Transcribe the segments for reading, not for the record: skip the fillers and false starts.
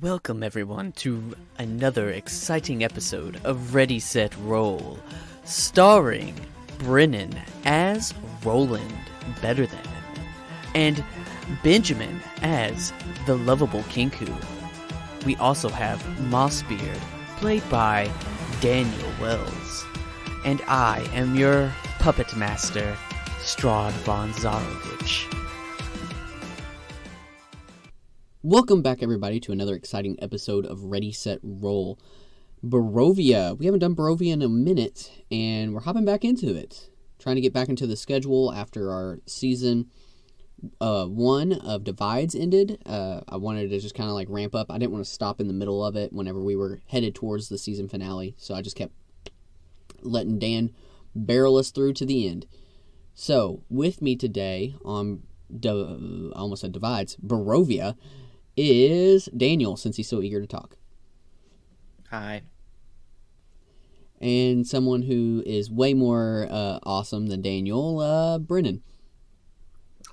Welcome everyone to another exciting episode of Ready Set Roll, starring Brennan as Roland Better Than, and Benjamin as the lovable Kinku. We also have Mossbeard, played by Daniel Wells, and I am your puppet master, Straud von Zarovich. Welcome back, everybody, to another exciting episode of Ready, Set, Roll. Barovia. We haven't done Barovia in a minute, and we're hopping back into it. Trying to get back into the schedule after our season 1 of Divides ended. I wanted to just kind of like ramp up. I didn't want to stop in the middle of it whenever we were headed towards the season finale, so I just kept letting Dan barrel us through to the end. So, with me today on I almost said Divides, Barovia, is Daniel, since he's so eager to talk. Hi. And someone who is way more awesome than Daniel, Brennan.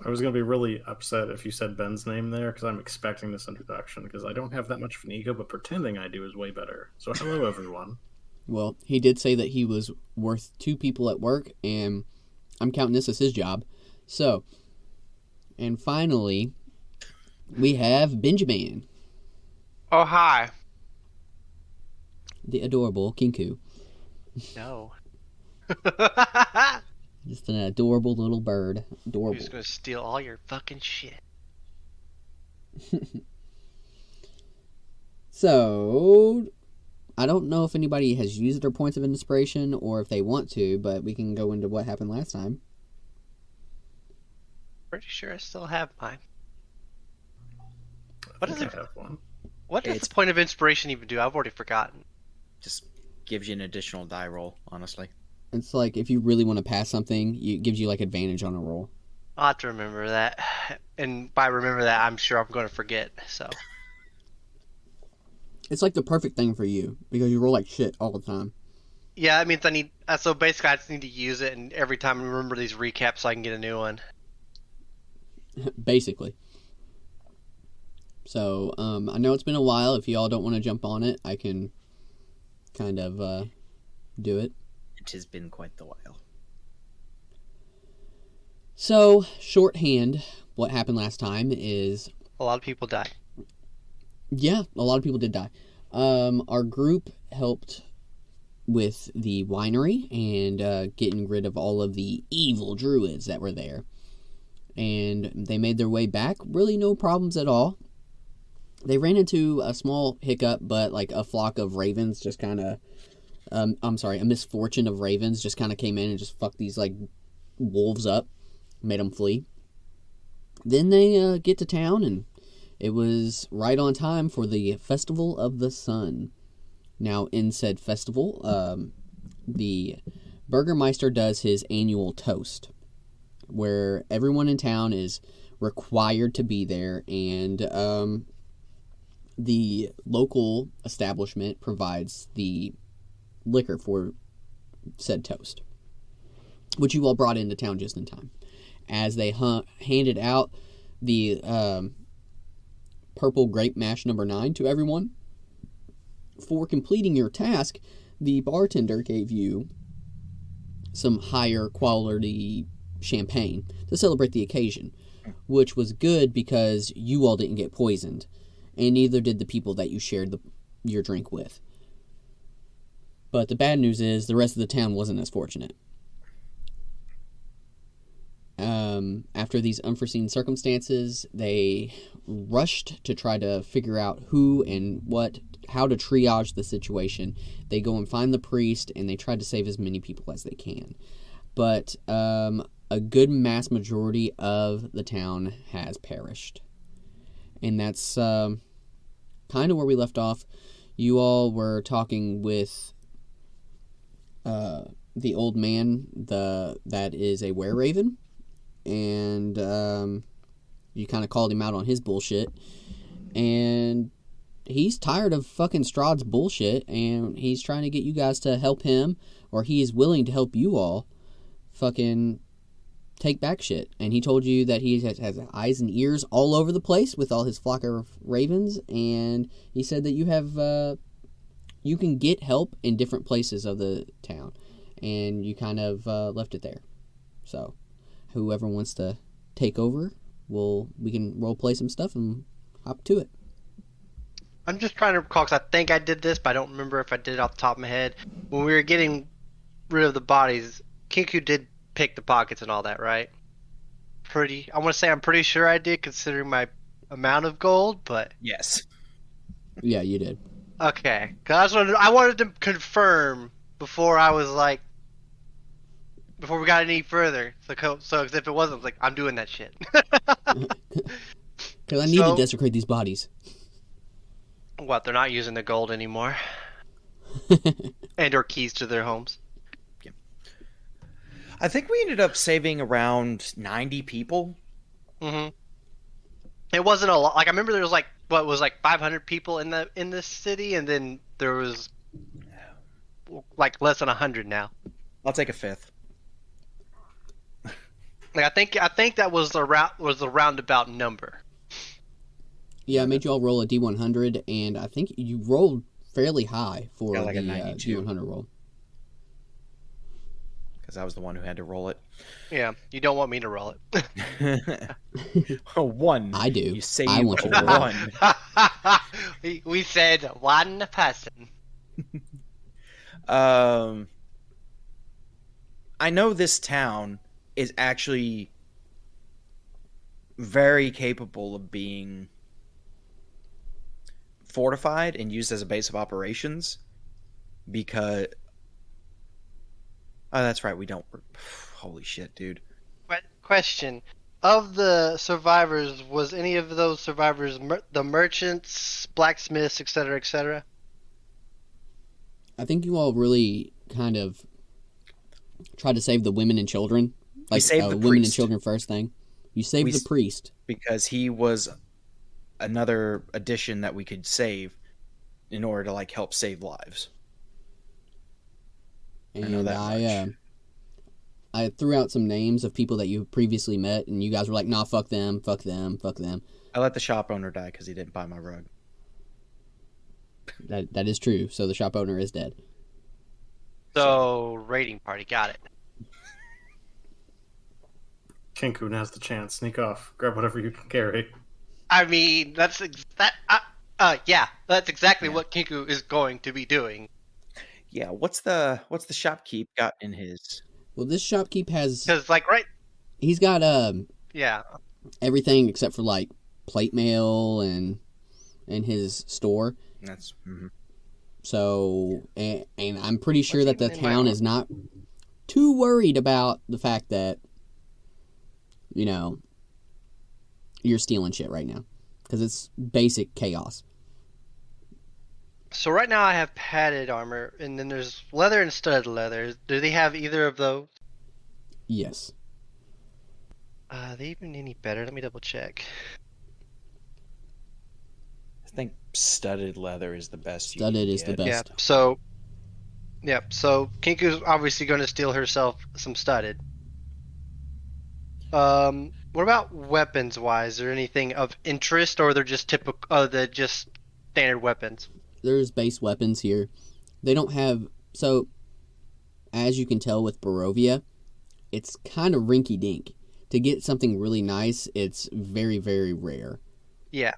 I was going to be really upset if you said Ben's name there, because I'm expecting this introduction, because I don't have that much of an ego, but pretending I do is way better. So hello, everyone. Well, he did say that he was worth 2 people at work, and I'm counting this as his job. So, and finally, we have Benjamin. Oh, hi. The adorable Kinku. No. Just an adorable little bird. Adorable. Who's going to steal all your fucking shit? So, I don't know if anybody has used their points of inspiration or if they want to, but we can go into what happened last time. Pretty sure I still have mine. What does it have one. What does the point of inspiration even do? I've already forgotten. Just gives you an additional die roll, honestly. It's like if you really want to pass something, it gives you like advantage on a roll. I'll have to remember that. And by remember that, I'm sure I'm going to forget, so. It's like the perfect thing for you, because you roll like shit all the time. Yeah, that means I need... So basically, I just need to use it, and every time I remember these recaps so I can get a new one. Basically. So, I know it's been a while. If y'all don't want to jump on it, I can kind of do it. It has been quite the while. So, shorthand, what happened last time is... A lot of people died. Yeah, a lot of people did die. Our group helped with the winery and getting rid of all of the evil druids that were there. And they made their way back. Really no problems at all. They ran into a small hiccup, but like a flock of ravens just kind of... a misfortune of ravens just kind of came in and just fucked these like wolves up. Made them flee. Then they get to town, and it was right on time for the Festival of the Sun. Now, in said festival, the Burgermeister does his annual toast, where everyone in town is required to be there, and the local establishment provides the liquor for said toast, which you all brought into town just in time. As they handed out the purple grape mash number 9 to everyone, for completing your task, the bartender gave you some higher quality champagne to celebrate the occasion, which was good because you all didn't get poisoned, and neither did the people that you shared your drink with. But the bad news is the rest of the town wasn't as fortunate. After these unforeseen circumstances, they rushed to try to figure out who and how to triage the situation. They go and find the priest, and they try to save as many people as they can. But a good mass majority of the town has perished. And that's kind of where we left off. You all were talking with the old man that is a were-raven. And you kind of called him out on his bullshit. And he's tired of fucking Straud's bullshit, and he's trying to get you guys to help him, or he is willing to help you all fucking take back shit. And he told you that he has eyes and ears all over the place with all his flock of ravens. And he said that you have you can get help in different places of the town. And you kind of left it there. So whoever wants to take over, we can role play some stuff and hop to it. I'm just trying to recall because I think I did this, but I don't remember if I did it off the top of my head. When we were getting rid of the bodies, Kinku did pick the pockets and all that, right? I want to say I'm pretty sure I did, considering my amount of gold, but Yes. Yeah, you did. okay. Cause I wanted to confirm before before we got any further. So if it wasn't, I was like, I'm doing that shit. Because I need to desecrate these bodies. What? They're not using the gold anymore, and/or keys to their homes. I think we ended up saving around 90 people. Mm-hmm. It wasn't a lot. Like I remember there was like 500 people in this city, and then there was like less than 100 now. I'll take a fifth. Like I think that was the roundabout number. Yeah, I made you all roll a D100, and I think you rolled fairly high for like the a 92. D100 roll. Because I was the one who had to roll it. Yeah, you don't want me to roll it. One. I do. You say I want you to roll. One. We said one person. I know this town is actually very capable of being fortified and used as a base of operations because... Oh, that's right, we don't... Holy shit, dude. Question. Of the survivors, was any of those survivors the merchants, blacksmiths, etc., etc.? I think you all really kind of tried to save the women and children. Like saved the women and priest. children first thing. You saved the priest. Because he was another addition that we could save in order to like help save lives. And I know that much. I threw out some names of people that you previously met, and you guys were like, nah, fuck them, fuck them, fuck them. I let the shop owner die because he didn't buy my rug. That is true. So the shop owner is dead. So, raiding party, got it. Kinku has the chance. Sneak off. Grab whatever you can carry. I mean, that's exactly what Kinku is going to be doing. Yeah, what's the shopkeep got in his? Well, this shopkeep has... Because, like, right... He's got Yeah. everything except for, like, plate mail and his store. That's... So, and I'm pretty sure that the town is not too worried about the fact that, you know, you're stealing shit right now. Because it's basic chaos. So right now I have padded armor, and then there's leather and studded leather. Do they have either of those? Yes. Are they even any better? Let me double check. I think studded leather is the best. Studded is the best. Yeah. So Kinku's obviously going to steal herself some studded. What about weapons wise? Is there anything of interest, or they're just typical? They're just standard weapons. There's base weapons here. They don't have... So, as you can tell with Barovia, it's kind of rinky-dink. To get something really nice, it's very, very rare. Yeah.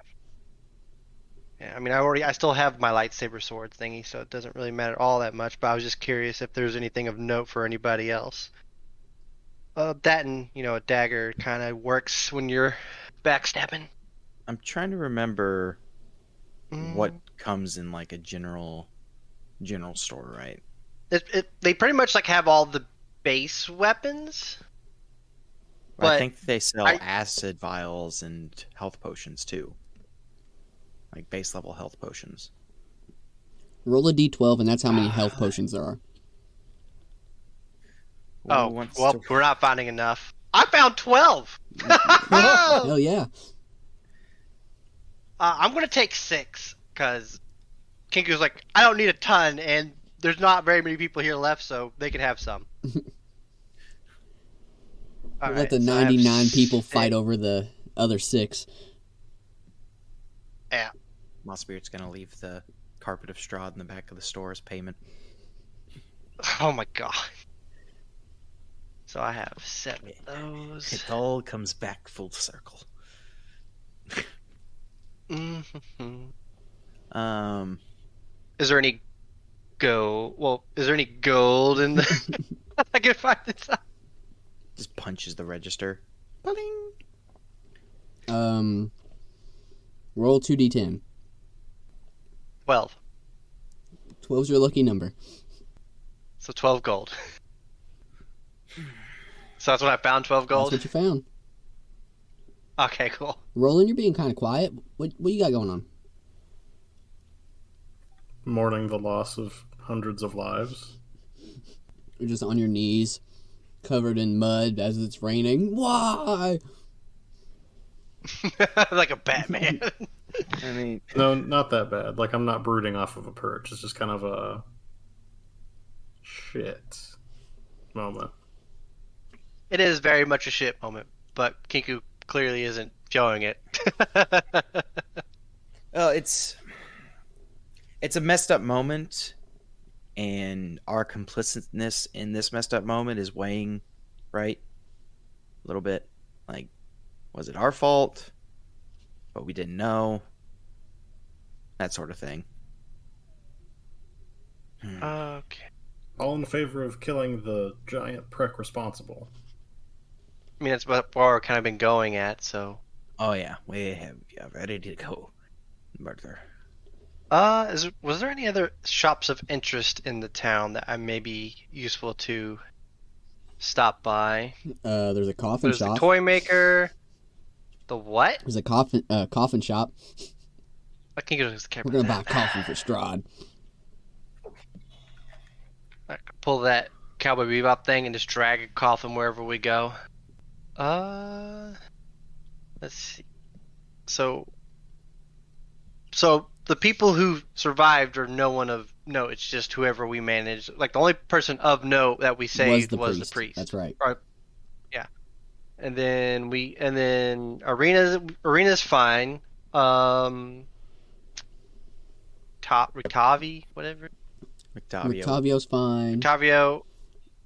Yeah, I mean, I still have my lightsaber sword thingy, so it doesn't really matter all that much, but I was just curious if there's anything of note for anybody else. That and, a dagger kind of works when you're backstabbing. I'm trying to remember what comes in like a general store, right? They pretty much like have all the base weapons. But I think they sell acid vials and health potions too. Like base level health potions. Roll a d12 and that's how many health potions there are. We're not finding enough. I found 12! Hell yeah. I'm going to take 6, because Kinku's like, I don't need a ton, and there's not very many people here left, so they can have some. Let the 99 people fight over the other 6. Yeah. Mossbeard's gonna leave the carpet of Straud in the back of the store as payment. Oh my god. So I have 7 of those. It all comes back full circle. Mm-hmm. Is there any gold in the I can find this out. Just punches the register. Bling. Roll 2d10. 12. 12's your lucky number. So 12 gold. So that's what I found, 12 gold? That's what you found. Okay, cool. Roland, you're being kind of quiet. What you got going on? Mourning the loss of hundreds of lives. You're just on your knees, covered in mud as it's raining. Why? Like a Batman. I mean, no, not that bad. Like, I'm not brooding off of a perch. It's just kind of a shit moment. It is very much a shit moment, but Kinku clearly isn't showing it. well, it's a messed up moment, and our complicitness in this messed up moment is weighing, right? A little bit. Like, was it our fault? But we didn't know. That sort of thing. Okay. All in favor of killing the giant prick responsible. I mean, that's what we're kind of been going at, so... Oh yeah, we have ready to go. Murder. Was there any other shops of interest in the town that I may be useful to stop by? There's a coffin shop. There's the toy maker. The what? There's a coffin shop. I can go to the We're gonna buy a coffin for Strahd. I can pull that Cowboy Bebop thing and just drag a coffin wherever we go. Let's see. So the people who survived are no one of note. It's just whoever we managed. Like, the only person of note that we saved was the priest. That's right. Yeah. And then Arena's fine. Rictavi, whatever. Rictavio's fine. Rictavio,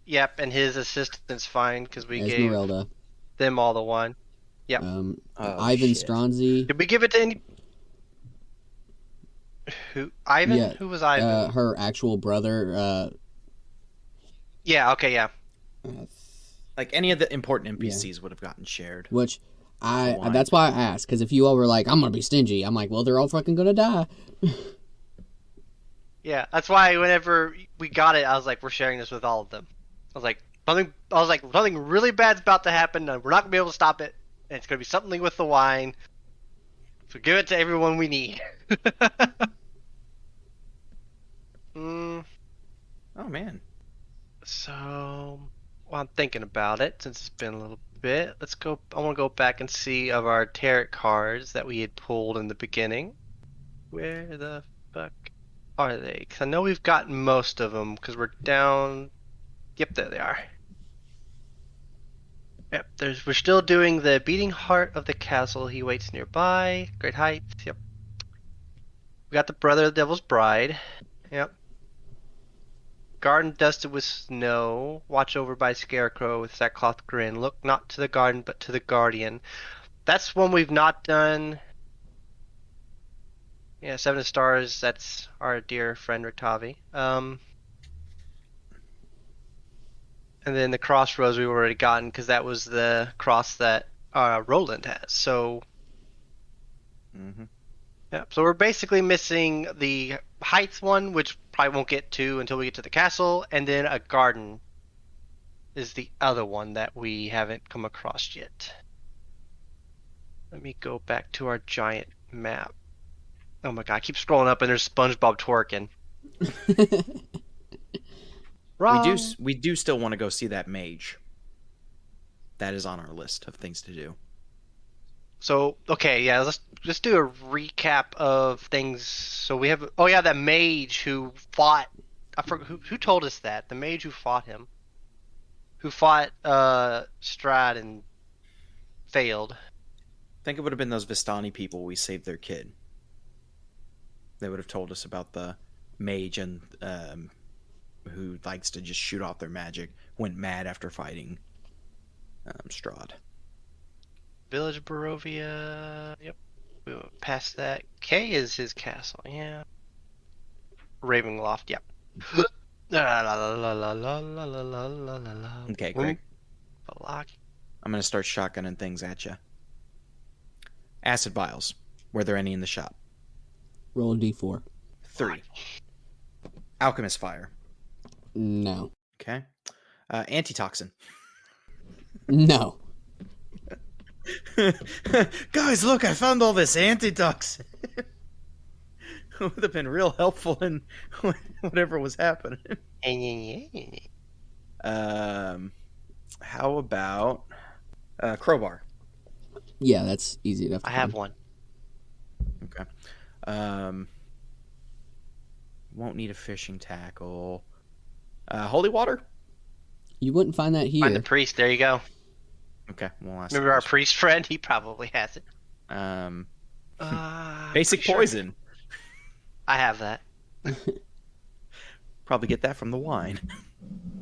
yep, and his assistant's fine because we Esmeralda. gave them all the one. Yep. Ivan Stronzi. Did we give it to any? Who? Ivan? Yeah. Who was Ivan? Her actual brother. Yeah. Okay. Yeah. Like, any of the important NPCs would have gotten shared. Which that's why I asked, because if you all were like, I'm gonna be stingy, I'm like, well, they're all fucking gonna die. Yeah, that's why whenever we got it, I was like, we're sharing this with all of them. I was like, something really bad's about to happen, and we're not gonna be able to stop it, and it's gonna be something with the wine. So give it to everyone we need. Oh man. So, while I'm thinking about it, since it's been a little bit, let's go. I want to go back and see of our tarot cards that we had pulled in the beginning. Where the fuck are they? Because I know we've gotten most of them, because we're down... Yep, there they are. Yep, we're still doing the Beating Heart of the Castle. He waits nearby. Great heights. Yep. We got the Brother of the Devil's Bride. Yep. Garden dusted with snow. Watch over by Scarecrow with sackcloth grin. Look not to the garden, but to the guardian. That's one we've not done. Yeah, 7 of Stars, that's our dear friend Rictavi. And then the Crossroads we've already gotten, because that was the cross that Roland has. So, yeah. So we're basically missing the Heights one, which probably won't get to until we get to the castle, and then a garden is the other one that we haven't come across yet. Let me go back to our giant map. Oh my god, I keep scrolling up and there's SpongeBob twerking. We do still want to go see that mage. That is on our list of things to do. So, okay, yeah, let's do a recap of things. So we have, oh yeah, that mage who fought, I forgot, who told us that? The mage who fought him. who fought Strahd and failed. I think it would have been those Vistani people we saved their kid. They would have told us about the mage and who likes to just shoot off their magic, went mad after fighting Strahd. Village of Barovia. Yep. We went past that. K is his castle. Yeah. Ravenloft. Yep. Okay, great. Baruch. I'm going to start shotgunning things at you. Acid vials. Were there any in the shop? Roll a d4. 3. Alchemist fire. No. Okay. Antitoxin. No. Guys, look, I found all this antitoxin. It would have been real helpful in whatever was happening. How about crowbar? Yeah, that's easy enough. I have one. Okay. Won't need a fishing tackle. Holy water? You wouldn't find that here. Find the priest. There you go. Okay. Well, Remember our priest friend? He probably has it. Basic poison. I have that. Probably get that from the wine.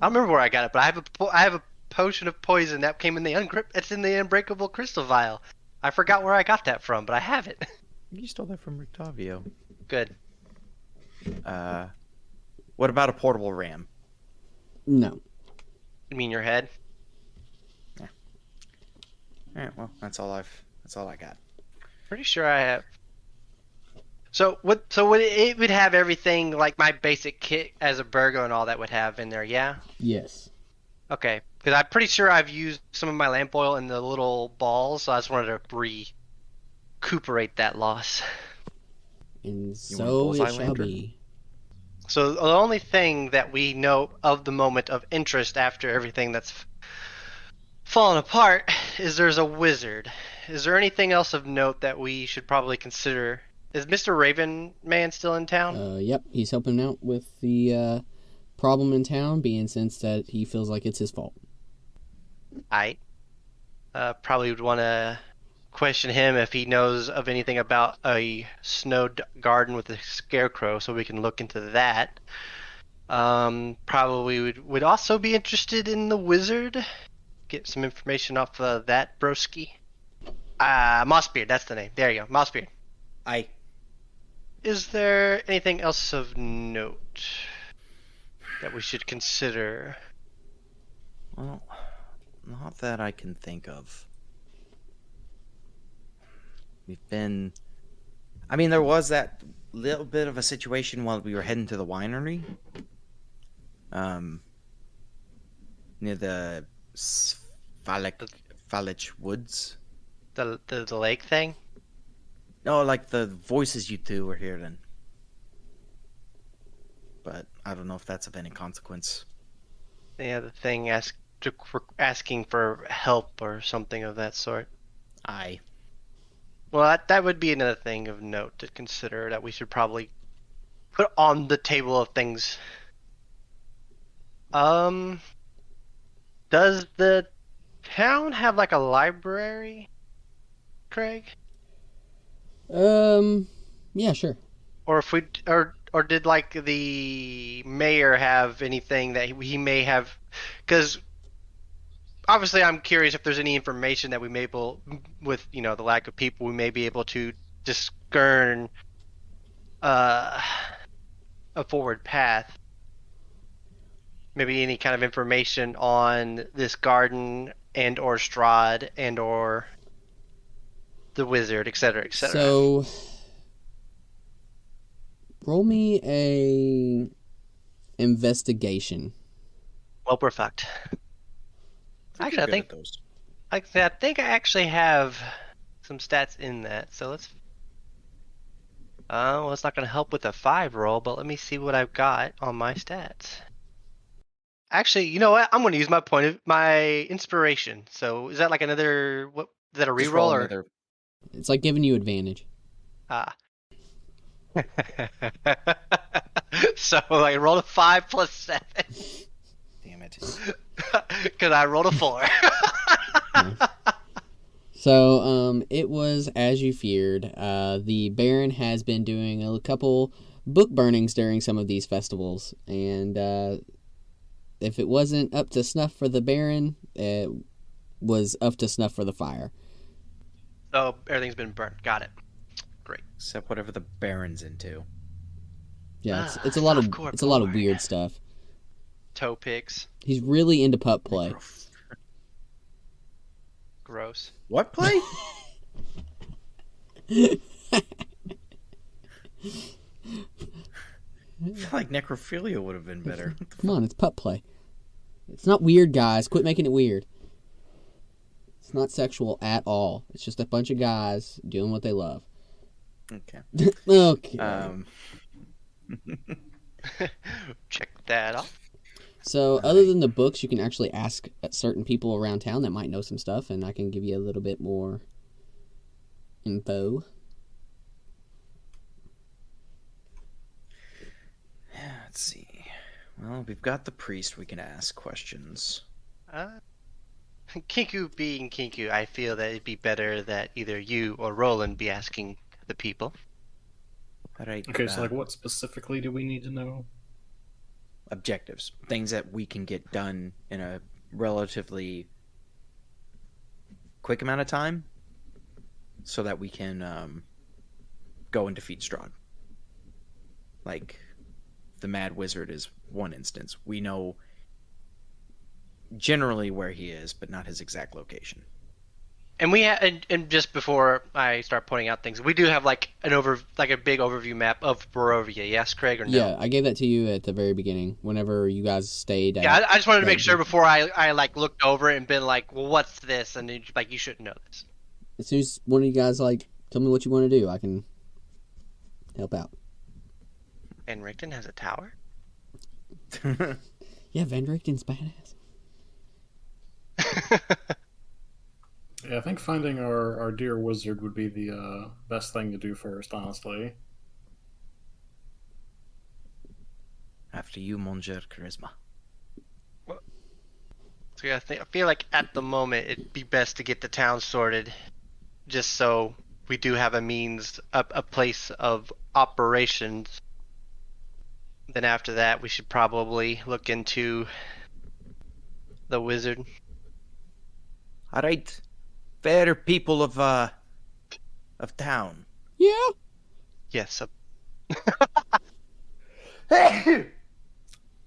I don't remember where I got it, but I have a potion of poison that came in it's in the unbreakable crystal vial. I forgot where I got that from, but I have it. You stole that from Rictavio. Good. What about a portable ram? No. You mean your head? Yeah. All right. Well, that's all I got. Pretty sure I have. So it would have everything like my basic kit as a burgo and all that would have in there, yeah? Yes. Okay, because I'm pretty sure I've used some of my lamp oil in the little balls, so I just wanted to recuperate that loss. And so it shall be. So the only thing that we know of the moment of interest after everything that's fallen apart is there's a wizard. Is there anything else of note that we should probably consider? Is Mr. Raven Man still in town? Yep, he's helping out with the problem in town, being since that he feels like it's his fault. I probably would want to question him if he knows of anything about a snow garden with a scarecrow, so we can look into that. Probably would also be interested in the wizard. Get some information off of that broski. Mossbeard, that's the name. There you go, Mossbeard. Aye. Is there anything else of note that we should consider? Well, not that I can think of. There was that little bit of a situation while we were heading to the winery. Near the Phallic Woods. The lake thing? No, like the voices you two were hearing. But I don't know if that's of any consequence. Yeah, the thing asking for help or something of that sort. Aye. Well, that would be another thing of note to consider that we should probably put on the table of things. Does the town have like a library, Craig? Yeah, sure. Or if we or did like the mayor have anything that he may have? Because obviously, I'm curious if there's any information that we may with the lack of people, we may be able to discern a forward path. Maybe any kind of information on this garden and or Strahd and or the wizard, etc., etc. So, roll me a investigation. Well, we're fucked. Actually, I think I actually have some stats in that. So let's. Well, it's not going to help with a 5 roll, but let me see what I've got on my stats. Actually, you know what? I'm going to use my inspiration. So is that like another? What is that, a reroll or? Another... It's like giving you advantage. So I rolled a 5 plus 7. Damn it. Because I rolled a 4. So, it was as you feared. The Baron has been doing a couple book burnings during some of these festivals, and if it wasn't up to snuff for the Baron, it was up to snuff for the fire. Oh, everything's been burnt. Got it. Great. Except whatever the Baron's into. Yeah, it's a lot of softcore it's a lot of boy. weird stuff. Toe picks. He's really into pup play. Gross. What play? I feel like necrophilia would have been better. Come on, it's pup play. It's not weird, guys. Quit making it weird. It's not sexual at all. It's just a bunch of guys doing what they love. Okay. Okay. Check that off. So, other than the books, you can actually ask certain people around town that might know some stuff, and I can give you a little bit more info. Let's see. Well, we've got the priest we can ask questions. Kinku being Kinku, I feel that it'd be better that either you or Roland be asking the people. All right. Okay, so like what specifically do we need to know? Objectives. Things that we can get done in a relatively quick amount of time so that we can go and defeat Straud. Like, the Mad Wizard is one instance. We know generally where he is, but not his exact location. And and just before I start pointing out things, we do have like a big overview map of Barovia. Yes, Craig, or no? Yeah, I gave that to you at the very beginning. Whenever you guys stayed. Yeah, I just wanted to make sure before I like looked over it and been like, well, what's this? And then, like, you shouldn't know this. As soon as one of you guys tell me what you want to do, I can help out. And Rickton has a tower. Yeah, Van Richten's badass. Yeah, I think finding our dear wizard would be the best thing to do first, honestly. After you, Monsieur Charisma. So yeah, I feel like at the moment it'd be best to get the town sorted, just so we do have a means, a place of operations. Then after that, we should probably look into the wizard. All right, fair people of town. Yeah. Yes. Oh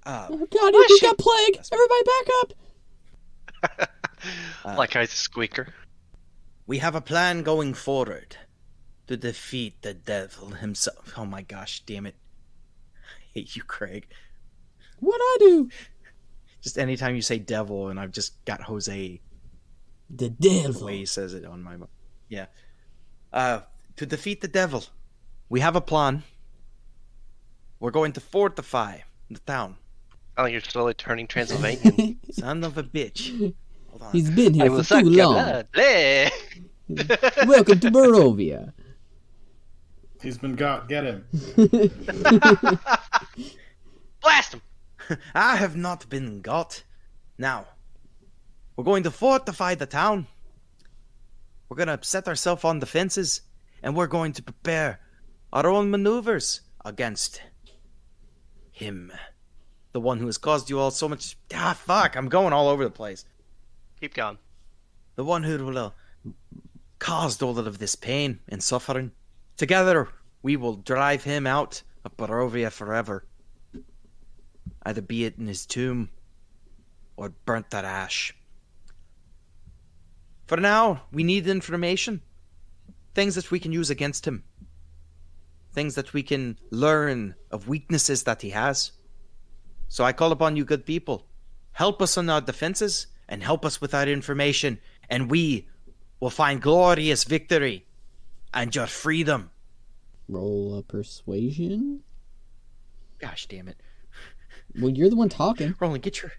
God, he got plague! Everybody back up! Like I was a squeaker. We have a plan going forward to defeat the devil himself. Oh my gosh, damn it. I hate you, Craig. What'd I do? Just anytime you say devil, and I've just got Jose. The The devil. way he says it on my... Yeah. To defeat the devil, we have a plan. We're going to fortify the town. Oh, you're slowly turning Transylvanian. Son of a bitch. Hold on. He's been here I for will suck too your long. blood. Bleh. Welcome to Barovia. He's been got. Get him. Blast him! I have not been got. Now, we're going to fortify the town. We're going to set ourselves on defenses, and we're going to prepare our own maneuvers against him. The one who has caused you all so much... Ah, fuck, I'm going all over the place. Keep going. The one who will caused all of this pain and suffering. Together, we will drive him out of Barovia forever. Either be it in his tomb or burnt to ash. For now, we need information. Things that we can use against him. Things that we can learn of weaknesses that he has. So I call upon you, good people. Help us on our defenses and help us with our information, and we will find glorious victory and your freedom. Roll a persuasion? Gosh damn it. Well, you're the one talking. Roland, get your...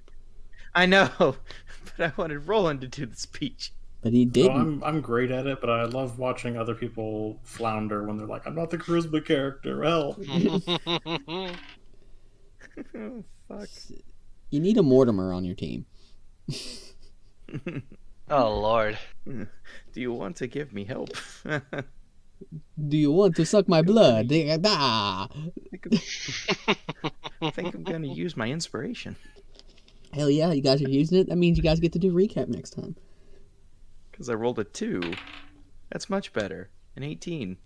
I know, but I wanted Roland to do the speech. But he So didn't. I'm great at it, but I love watching other people flounder when they're like, I'm not the charisma character, help. Oh, fuck. You need a Mortimer on your team. Oh Lord. Do you want to give me help? Do you want to suck my blood? Ah. I think I'm gonna use my inspiration. Hell yeah, you guys are using it. That means you guys get to do recap next time. Because I rolled a 2. That's much better. An 18.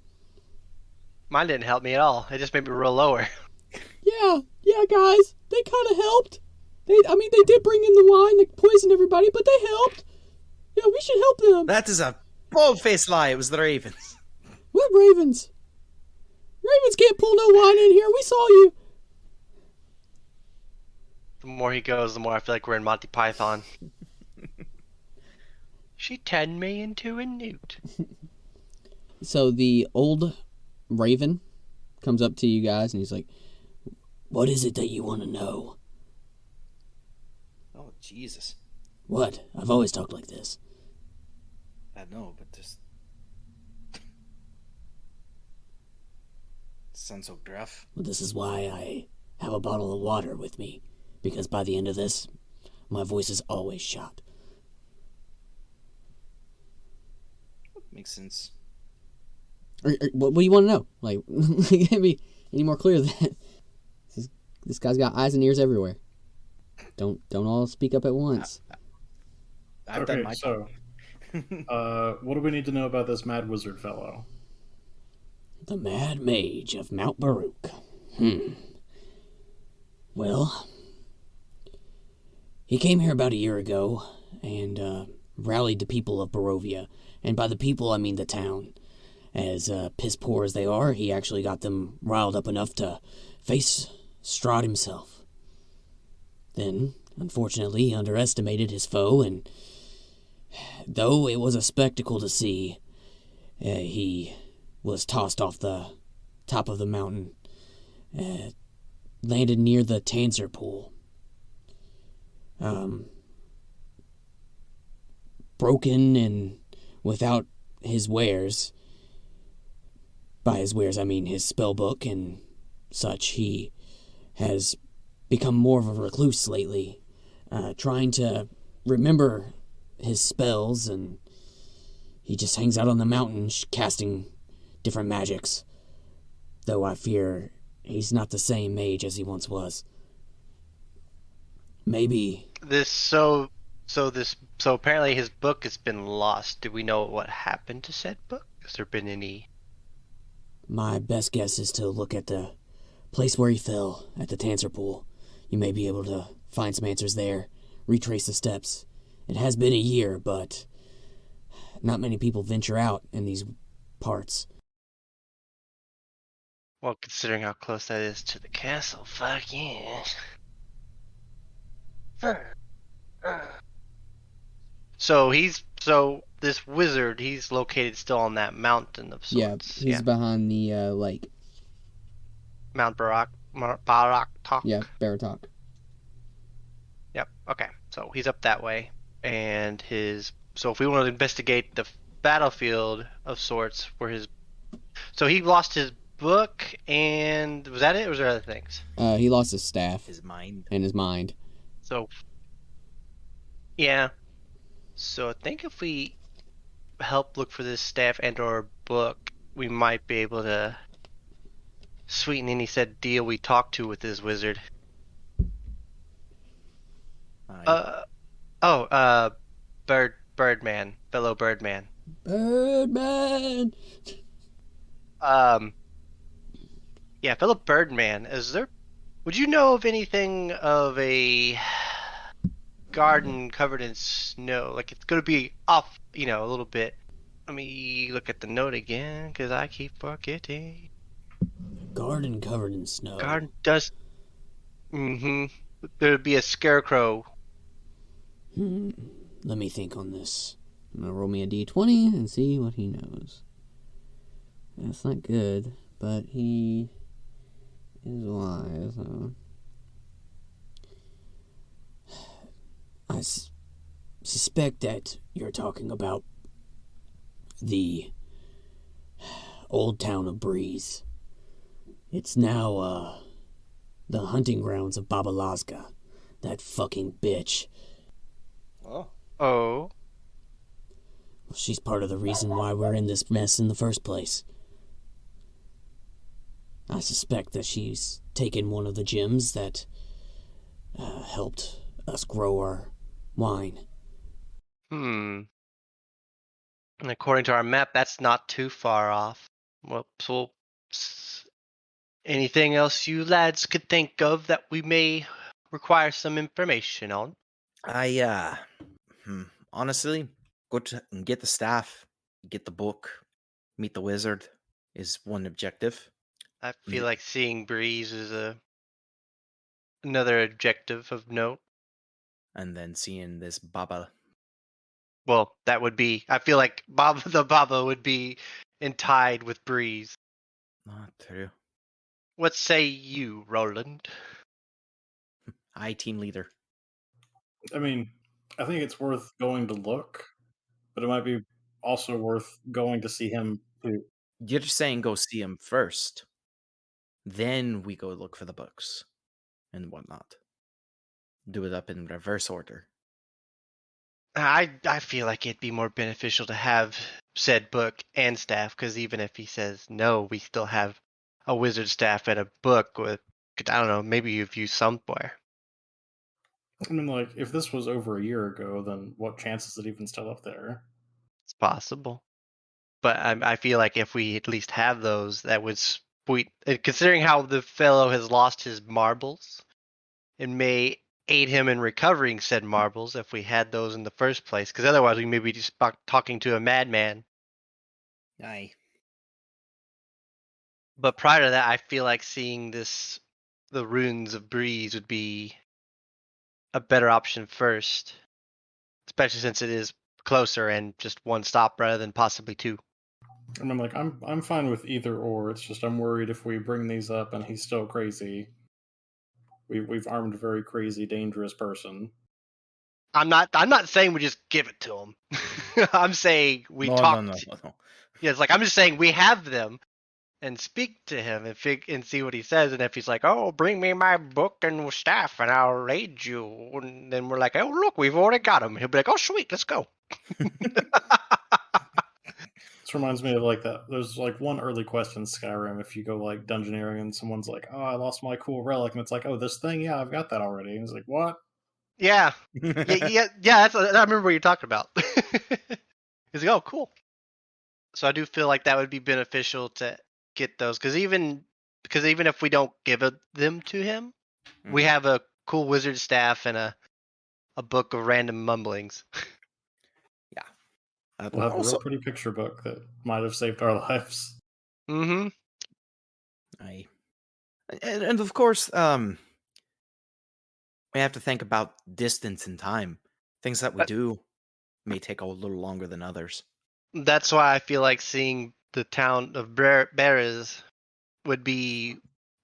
Mine didn't help me at all. It just made me roll lower. Yeah, guys, they kind of helped. They did bring in the wine that poisoned everybody, but they helped. Yeah, we should help them. That is a bold-faced lie. It was the Ravens. What Ravens? Ravens can't pull no wine in here. We saw you. The more he goes, the more I feel like we're in Monty Python. She turned me into a newt. So the old Raven comes up to you guys and he's like, "What is it that you want to know?" Oh, Jesus. What? I've always talked like this. I know, but this sounds so gruff. Well, this is why I have a bottle of water with me, because by the end of this, my voice is always shot. Makes sense. What do you want to know? Like, can't be any more clear than that. This guy's got eyes and ears everywhere. Don't all speak up at once. I've done my so, what do we need to know about this mad wizard fellow? The Mad Mage of Mount Baruch. Well, he came here about a year ago and rallied the people of Barovia. And by the people, I mean the town. As piss poor as they are, he actually got them riled up enough to face Straud himself. Then, unfortunately, he underestimated his foe, and though it was a spectacle to see, he was tossed off the top of the mountain, landed near the Tanzer pool. Broken and without his wares. By his wares, I mean his spell book and such. He has become more of a recluse lately, trying to remember his spells, and he just hangs out on the mountain casting different magics. Though I fear he's not the same mage as he once was. Maybe So apparently his book has been lost. Do we know what happened to said book? Has there been any? my best guess is to look at the place where he fell at the Tanzer pool. You may be able to find some answers there, retrace the steps. It has been a year, but not many people venture out in these parts. Well, considering how close that is to the castle, fuck yeah. So this wizard, he's located still on that mountain of sorts. Yeah, he's behind the lake. Mount Baruch. Yeah, Baratok. Yep. Okay. So he's up that way, and so if we want to investigate the battlefield of sorts, so he lost his book, and was that it, or was there other things? He lost his staff. His mind. And his mind. So, yeah. So I think if we help look for this staff and/or book, we might be able to sweeten any said deal we talked to with this wizard. Birdman, fellow Birdman. Birdman! Yeah, fellow Birdman, would you know of anything of a garden covered in snow? Like, it's gonna be off, a little bit. Let me look at the note again, because I keep forgetting. Garden covered in snow. Garden does... There'd be a scarecrow. Let me think on this. I'm gonna roll me a d20 and see what he knows. That's not good, but he is wise. I suspect that you're talking about the old town of Breeze. It's now, the hunting grounds of Baba Lazga. That fucking bitch. Oh. Oh. She's part of the reason why we're in this mess in the first place. I suspect that she's taken one of the gems that helped us grow our wine. And according to our map, that's not too far off. Well, anything else you lads could think of that we may require some information on? Honestly, go to and get the staff, get the book, meet the wizard is one objective. I feel like seeing Breeze is another objective of note. And then seeing this Baba. Well, that would be. I feel like the Baba would be tied with Breeze. Not true. What say you, Roland? I team leader. I mean, I think it's worth going to look, but it might be also worth going to see him too. You're just saying go see him first. Then we go look for the books and whatnot. Do it up in reverse order. I feel like it'd be more beneficial to have said book and staff, because even if he says no, we still have a wizard staff and a book with, I don't know, maybe you've used somewhere. I mean, like, if this was over a year ago, then what chance is it even still up there? It's possible. But I feel like if we at least have those, that would sweet. Considering how the fellow has lost his marbles, it may aid him in recovering said marbles if we had those in the first place. Because otherwise, we may be just talking to a madman. Aye. But prior to that, I feel like seeing the runes of Breeze would be a better option first, especially since it is closer and just one stop rather than possibly two. I mean, like, I'm fine with either or. It's just I'm worried if we bring these up and he's still crazy. We've armed a very crazy, dangerous person. I'm not saying we just give it to him. I'm saying we talk. No. Yeah, it's like I'm just saying we have them and speak to him and see what he says. And if he's like, "Oh, bring me my book and staff, and I'll aid you," and then we're like, "Oh, look, we've already got him." He'll be like, "Oh, sweet, let's go." This reminds me of like that. There's like one early quest in Skyrim. If you go like dungeoneering and someone's like, "Oh, I lost my cool relic," and it's like, "Oh, this thing, yeah, I've got that already." And it's like, "What?" Yeah. I remember what you're talking about. He's like, "Oh, cool." So I do feel like that would be beneficial to get those, because even if we don't give them to him, we have a cool wizard staff and a book of random mumblings. We'll have a real pretty picture book that might have saved our lives. Mm-hmm. Aye. And of course, we have to think about distance and time. Things that we do may take a little longer than others. That's why I feel like seeing the town of Beres would be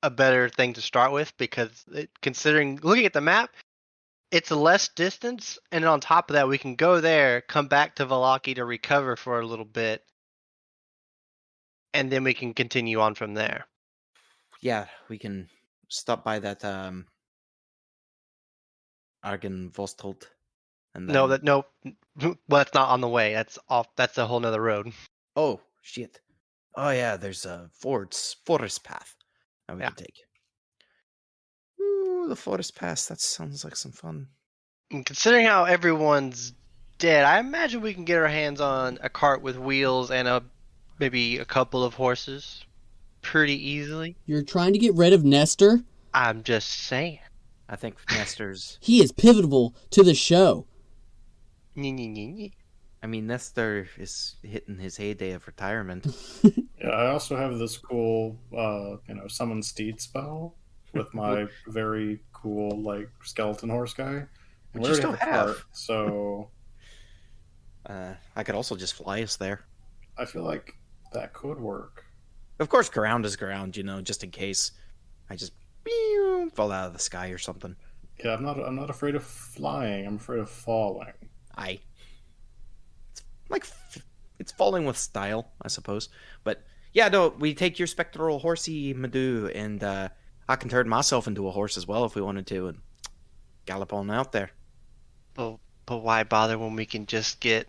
a better thing to start with, because considering looking at the map, it's less distance, and on top of that, we can go there, come back to Valaki to recover for a little bit, and then we can continue on from there. Yeah, we can stop by that Argenvostold. And then... No, well, that's not on the way. That's off. That's a whole nother road. Oh shit! Oh yeah, there's a forest path that we can take. Ooh, the forest path. That sounds like some fun. And considering how everyone's dead, I imagine we can get our hands on a cart with wheels and maybe a couple of horses pretty easily. You're trying to get rid of Nestor? I'm just saying. I think Nestor's... He is pivotal to the show. I mean, Nestor is hitting his heyday of retirement. Yeah, I also have this cool, summon steed spell with my very cool, like, skeleton horse guy. Which you still have. Cart, so... I could also just fly us there. I feel like that could work. Of course, ground is ground, just in case I just fall out of the sky or something. Yeah, I'm not afraid of flying. I'm afraid of falling. It's falling with style, I suppose. But yeah, no, we take your spectral horsey Madhu, and I can turn myself into a horse as well if we wanted to, and gallop on out there. Well, But why bother when we can just get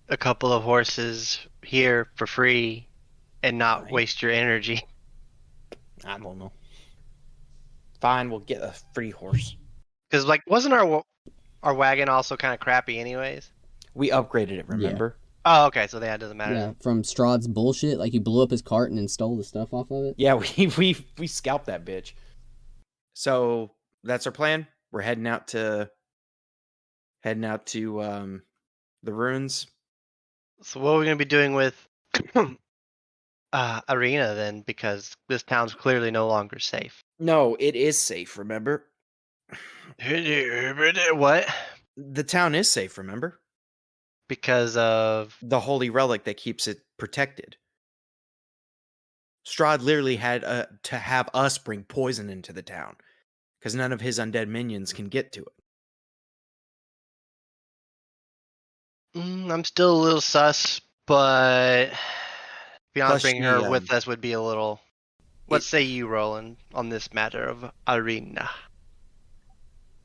a couple of horses here for free and not Fine. waste your energy? I don't know. Fine, we'll get a free horse. Because, like, wasn't our wagon also kind of crappy anyways? We upgraded it, remember? Oh, okay, so that doesn't matter. Yeah, then. from Straud's bullshit. Like, you blew up his cart and then stole the stuff off of it. Yeah, we scalped that bitch. So that's our plan. We're heading out to the ruins. So what are we going to be doing with Arena then? Because this town's clearly no longer safe. No, it is safe, remember? What? The town is safe, remember? Because of... The holy relic that keeps it protected. Straud literally had to have us bring poison into the town, because none of his undead minions can get to it. I'm still a little sus, but... To be honest, Plus bringing she, her with us would be a little... What say you, Roland, on this matter of Arena?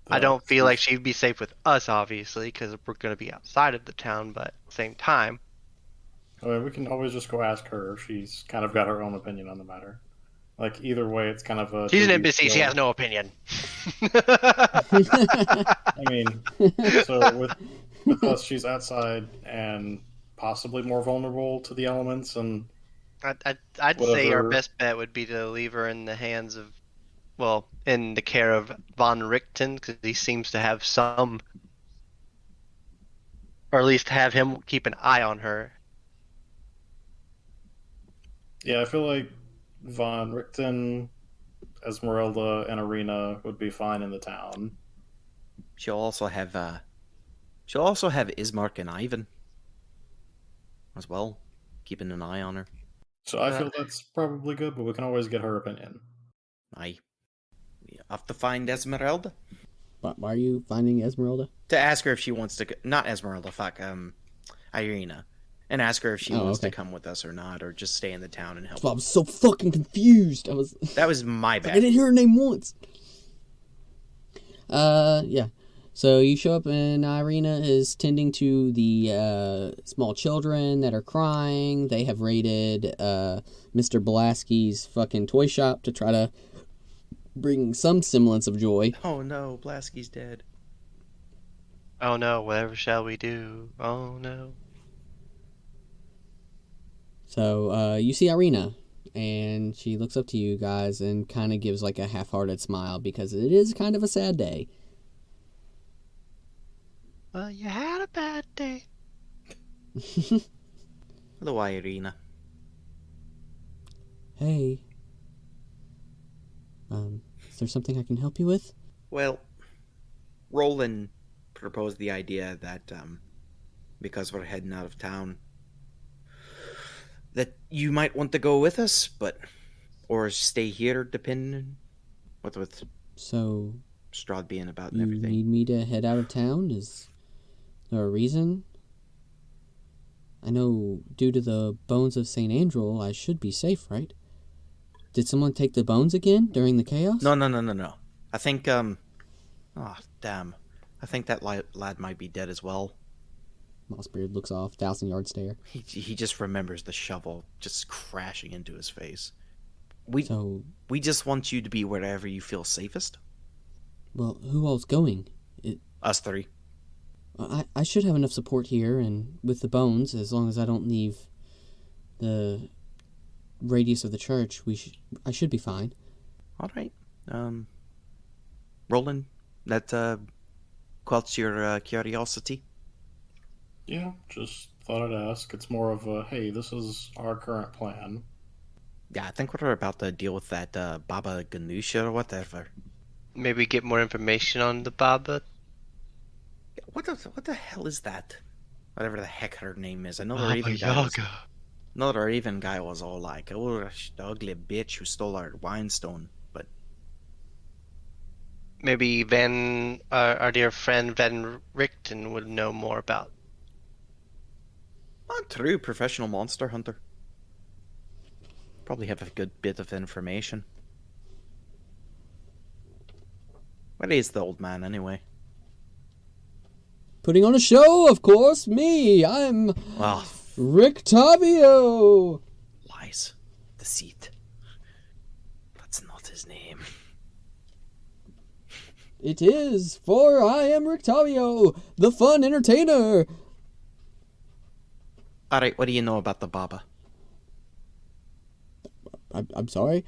I don't feel like she'd be safe with us, obviously, because we're going to be outside of the town, but at the same time... I mean, we can always just go ask her. She's kind of got her own opinion on the matter. Like, either way, it's kind of a... She's an NPC, she has no opinion. I mean, so with us, she's outside and possibly more vulnerable to the elements, and... I'd say our Whatever. best bet would be to leave her in the hands of... Well, in the care of von Richten, because he seems to have some... Or at least have him keep an eye on her. Yeah, I feel like Von Richten, Esmeralda, and Arena would be fine in the town. She'll also have Ismark and Ivan as well, keeping an eye on her. So I feel that's probably good, but we can always get her opinion. We have to find Esmeralda Why are you finding Esmeralda? to ask her if she wants to. Not Esmeralda, Irina, and ask her if she wants to come with us or not, or just stay in the town and help. I was so fucking confused. That was my I bad. didn't hear her name once. Yeah. So you show up and Irina is tending to the small children that are crying. They have raided Mr. Blasky's fucking toy shop to try to bring some semblance of joy. Oh no, Blasky's dead. Oh no, whatever shall we do? Oh no. So you see Irina, and she looks up to you guys and kind of gives like a half-hearted smile because it is kind of a sad day. Well, you had a bad day. Hello, Irina. Hey. Is there something I can help you with? Well, Roland proposed the idea that because we're heading out of town, that you might want to go with us, or stay here, depending with So Straud being about and you everything. need me to head out of town? Is there a reason? I know due to the bones of St. Andrew, I should be safe, right? Did someone take the bones again during the chaos? No. I think oh damn, I think that lad might be dead as well. Mossbeard looks off, 1,000-yard stare. He just remembers the shovel just crashing into his face. So, We just want you to be wherever you feel safest. well, who all's going? Us three. I should have enough support here, and with the bones, as long as I don't leave the radius of the church, I should be fine. All right. Roland, that quells your curiosity. Yeah, just thought I'd ask. It's more of a, hey, this is our current plan. Yeah, I think we're about to deal with that Baba Ganoush or whatever. Maybe get more information on the Baba. What the hell is that? Whatever the heck her name is. I know the Baba Raven guy. Yaga. No, the Raven guy was all like, "Oh, the ugly bitch who stole our winestone." But Maybe our dear friend Van Richten would know more about. not true, professional monster hunter. Probably have a good bit of information. Where is the old man anyway? Putting on a show, of course. Me. I'm Well, Rictavio. lies. Deceit. That's not his name. It is, for I am Rictavio, the fun entertainer. Alright, what do you know about the Baba? I'm sorry.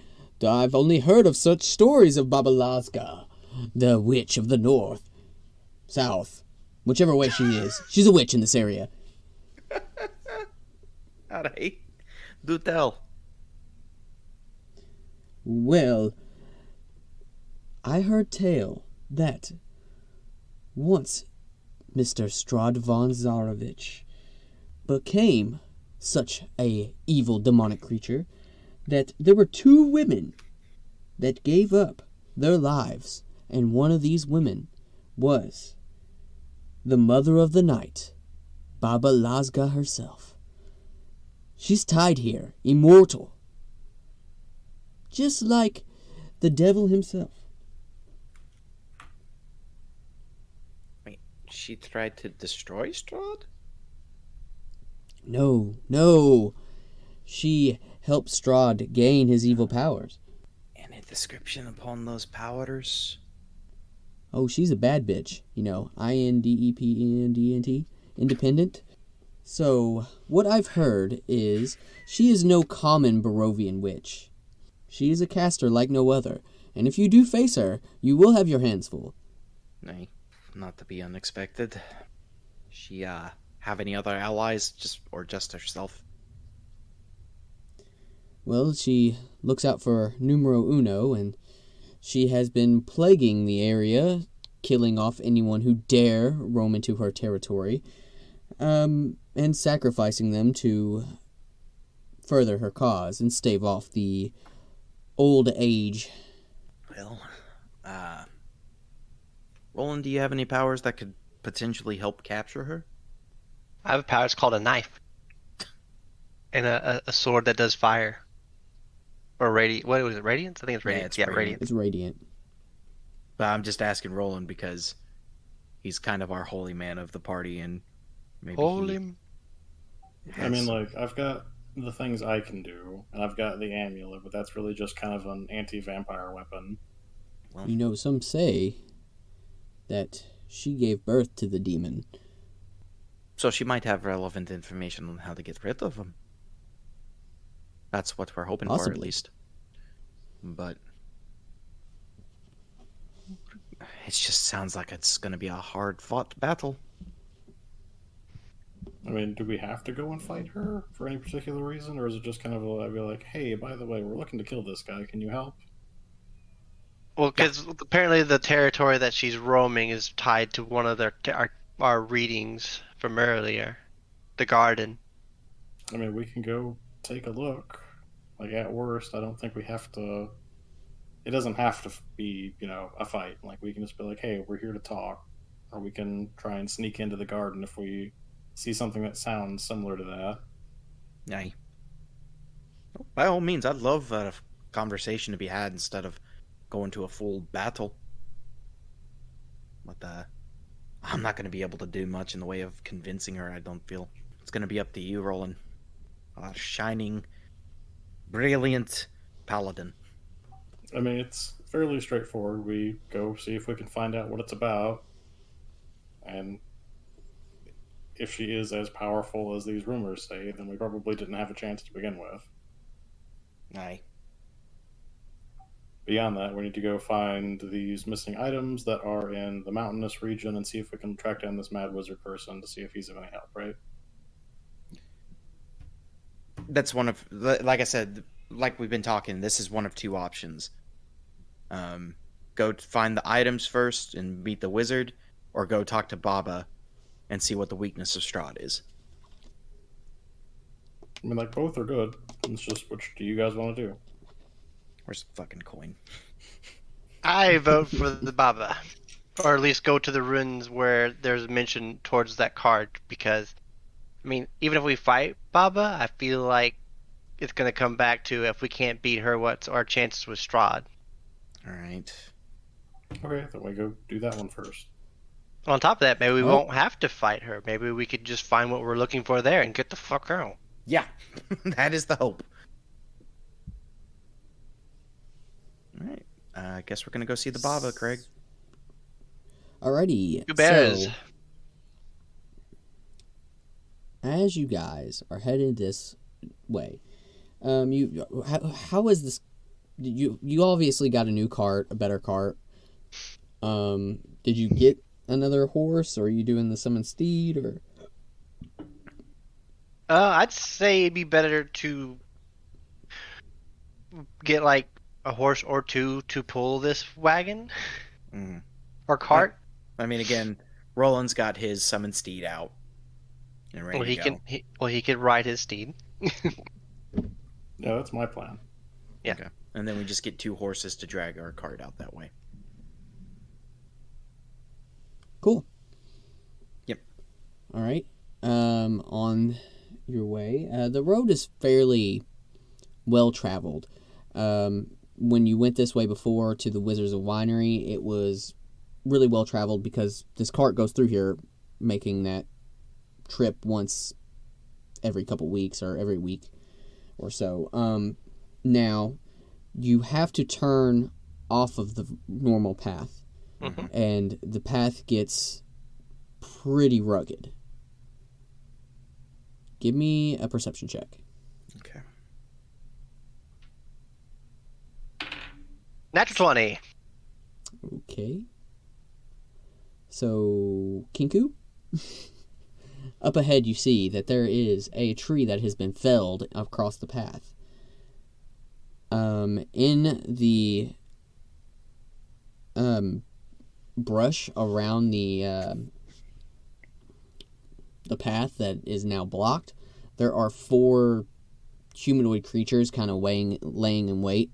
I've only heard of such stories of Baba Lazga, the witch of the north, south, whichever way she is. She's a witch in this area. Alright. Do tell. Well, I heard tale that once Mr. Straud von Zarovich became such a evil demonic creature that there were 2 women that gave up their lives, and one of these women was the mother of the night, Baba Lazga herself. She's tied here, immortal, just like the devil himself. Wait, she tried to destroy Straud? No. She helped Straud gain his evil powers. Any description upon those powers? Oh, she's a bad bitch. You know, INDEPENDENT, independent. So, what I've heard is she is no common Barovian witch. She is a caster like no other, and if you do face her, you will have your hands full. Nay, not to be unexpected. She, have any other allies, just herself? Well, she looks out for numero uno, and she has been plaguing the area, killing off anyone who dare roam into her territory, and sacrificing them to further her cause and stave off the old age. Well, Roland, do you have any powers that could potentially help capture her? I have a power. It's called a knife, and a sword that does fire. Or radiant. What was it? Radiance? I think it's radiance. Yeah, Yeah, it's radiance. It's radiant. But I'm just asking Roland because he's kind of our holy man of the party, and maybe Holy. I mean, like, I've got the things I can do, and I've got the amulet, but that's really just kind of an anti-vampire weapon. Well, You know, some say that she gave birth to the demon. so she might have relevant information on how to get rid of him. That's what we're hoping for, at Possibly. least. But it just sounds like it's going to be a hard-fought battle. I mean, do we have to go and fight her for any particular reason, or is it just kind of be like, hey, by the way, we're looking to kill this guy, can you help? Well, because apparently the territory that she's roaming is tied to one of our readings from earlier, the garden. I mean, we can go take a look. Like, at worst, I don't think we have to... It doesn't have to be, a fight. Like, we can just be like, hey, we're here to talk. Or we can try and sneak into the garden if we see something that sounds similar to that. Aye. By all means, I'd love a conversation to be had instead of going to a full battle. But I'm not going to be able to do much in the way of convincing her, I don't feel. It's going to be up to you, Roland. A shining, brilliant paladin. I mean, it's fairly straightforward. We go see if we can find out what it's about. And if she is as powerful as these rumors say, then we probably didn't have a chance to begin with. Aye. Beyond that, we need to go find these missing items that are in the mountainous region and see if we can track down this mad wizard person to see if he's of any help, right? That's one of, like I said, like we've been talking, this is one of 2 options. Go find the items first and meet the wizard, or go talk to Baba and see what the weakness of Straud is. I mean, like, both are good. It's just, which do you guys want to do? Where's the fucking coin? I vote for the Baba. Or at least go to the ruins where there's mention towards that card, because, I mean, even if we fight Baba, I feel like it's going to come back to, if we can't beat her, what's our chances with Strahd? Alright. Okay, then we go do that one first. On top of that, maybe we Oh. won't have to fight her. Maybe we could just find what we're looking for there and get the fuck out. Yeah, that is the hope. All right. I guess we're going to go see the Baba, Craig. Alrighty. Two bears. So, as you guys are headed this way, how is this? You obviously got a new cart, a better cart. Did you get another horse, or are you doing the summon steed, or? I'd say it'd be better to get like a horse or two to pull this wagon or cart. I mean, again, Roland's got his summon steed out and ready to go. He could ride his steed. Yeah, that's my plan. Yeah. Okay. And then we just get 2 horses to drag our cart out that way. Cool. Yep. All right. On your way, the road is fairly well traveled. When you went this way before to the Wizards of Winery, it was really well traveled because this cart goes through here, making that trip once every couple weeks or every week or so. Now, you have to turn off of the normal path, and the path gets pretty rugged. Give me a perception check. Okay. Natural 20. Okay. So, Kinku? Up ahead you see that there is a tree that has been felled across the path. In the brush around the path that is now blocked, there are 4 humanoid creatures kind of laying in wait.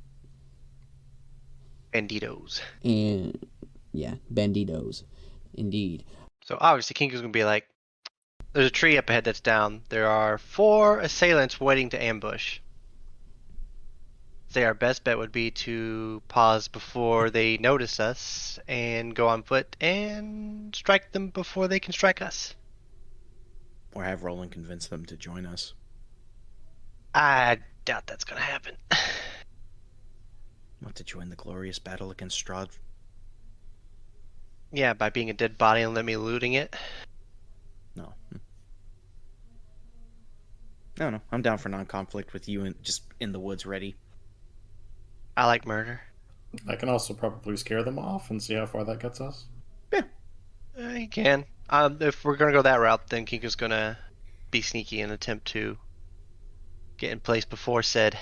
Banditos. And yeah, banditos, indeed. So obviously Kinko's gonna be like, there's a tree up ahead that's down. There are 4 assailants waiting to ambush. Say our best bet would be to pause before they notice us and go on foot and strike them before they can strike us. Or have Roland convince them to join us. I doubt that's gonna happen. Want to join the glorious battle against Straud? Yeah, by being a dead body and let me looting it. No. No. I'm down for non-conflict with you and just in the woods ready. I like murder. I can also probably scare them off and see how far that gets us. Yeah. You can. If we're gonna go that route, then Kinko's gonna be sneaky and attempt to get in place before said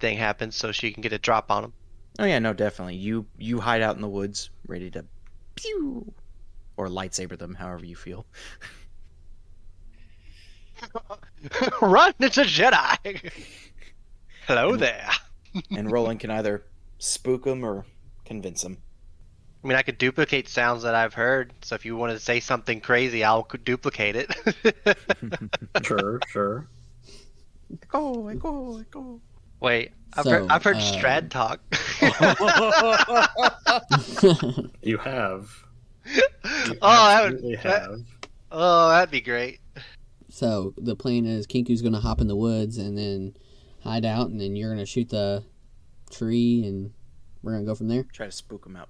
thing happens, so she can get a drop on him. Oh yeah, no, definitely. You hide out in the woods, ready to pew or lightsaber them, however you feel. Run! It's a Jedi. Hello there. And Roland can either spook them or convince them. I mean, I could duplicate sounds that I've heard, so if you want to say something crazy, I'll duplicate it. Sure. Go. Wait, I've So, heard Strad talk. You have. Oh, Have. that'd be great. So the plan is Kinku's going to hop in the woods and then hide out, and then you're going to shoot the tree, and we're going to go from there. Try to spook them out.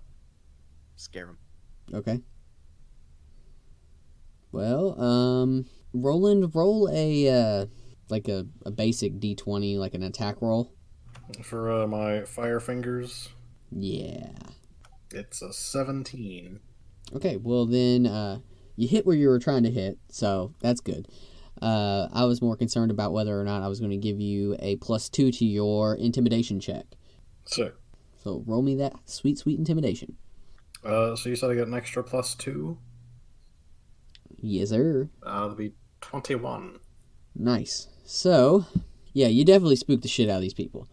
Scare them. Okay. Well, Roland, roll a like a basic D20, like an attack roll. For my fire fingers, Yeah. it's a 17. Okay, well then you hit where you were trying to hit, so that's good. I was more concerned about whether or not I was going to give you a +2 to your intimidation check. Sick. So roll me that sweet intimidation. So you said I got an extra +2? Yes, sir. That'll be 21. Nice. So, yeah, you definitely spooked the shit out of these people.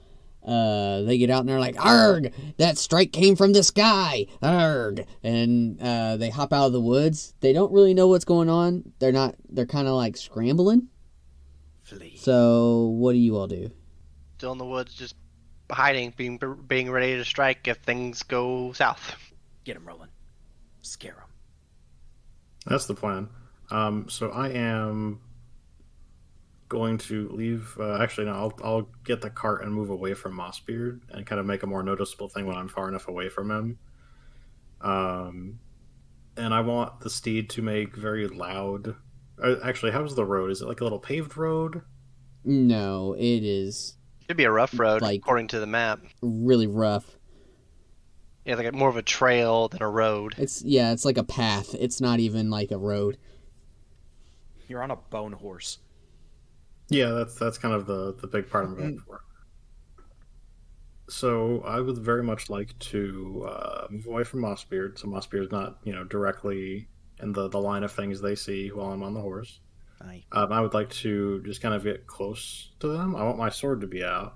They get out and they're like, "Arg! That strike came from the sky! Arg!" And they hop out of the woods. They don't really know what's going on. They're kind of like scrambling. Flee. So, what do you all do? Still in the woods, just hiding, being ready to strike if things go south. Get them, Roland. Scare them. That's the plan. So I am going to leave. Actually, no, I'll get the cart and move away from Mossbeard and kind of make a more noticeable thing when I'm far enough away from him. And I want the steed to make very loud. Actually, how's the road? Is it like a little paved road? No, it is It'd be a rough road, Like- according to the map. really rough. Yeah, like more of a trail than a road. It's like a path. It's not even like a road. You're on a bone horse. Yeah, that's kind of the big part I'm going for. So I would very much like to move away from Mossbeard, so Mossbeard's not directly in the line of things they see while I'm on the horse. Aye. I would like to just kind of get close to them. I want my sword to be out,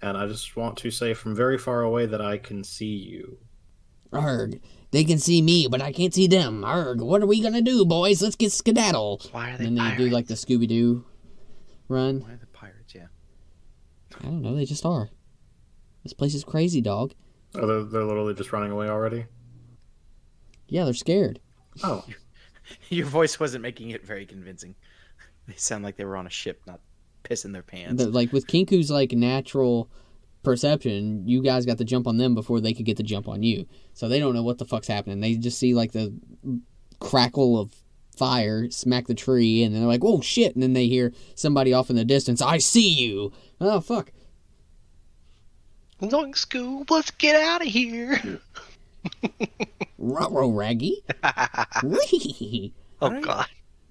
and I just want to say from very far away that I can see you. Arg. They can see me, but I can't see them. Arg. What are we gonna do, boys? Let's get skedaddle. Why are they And then they pirates? do like the Scooby-Doo run. Why are the pirates? Yeah. I don't know. They just are. This place is crazy, dog. Oh, they're literally just running away already? Yeah, they're scared. Oh, Your voice wasn't making it very convincing. They sound like they were on a ship, not pissing their pants. Like with Kinku's like natural perception, you guys got the jump on them before they could get the jump on you. So they don't know what the fuck's happening. They just see like the crackle of fire smack the tree, and they're like, "Whoa, shit!" And then they hear somebody off in the distance. I see you. Oh fuck! Long Scoob, let's get out of here. Ruh-roh, Raggy. Whee! Oh Alright. God.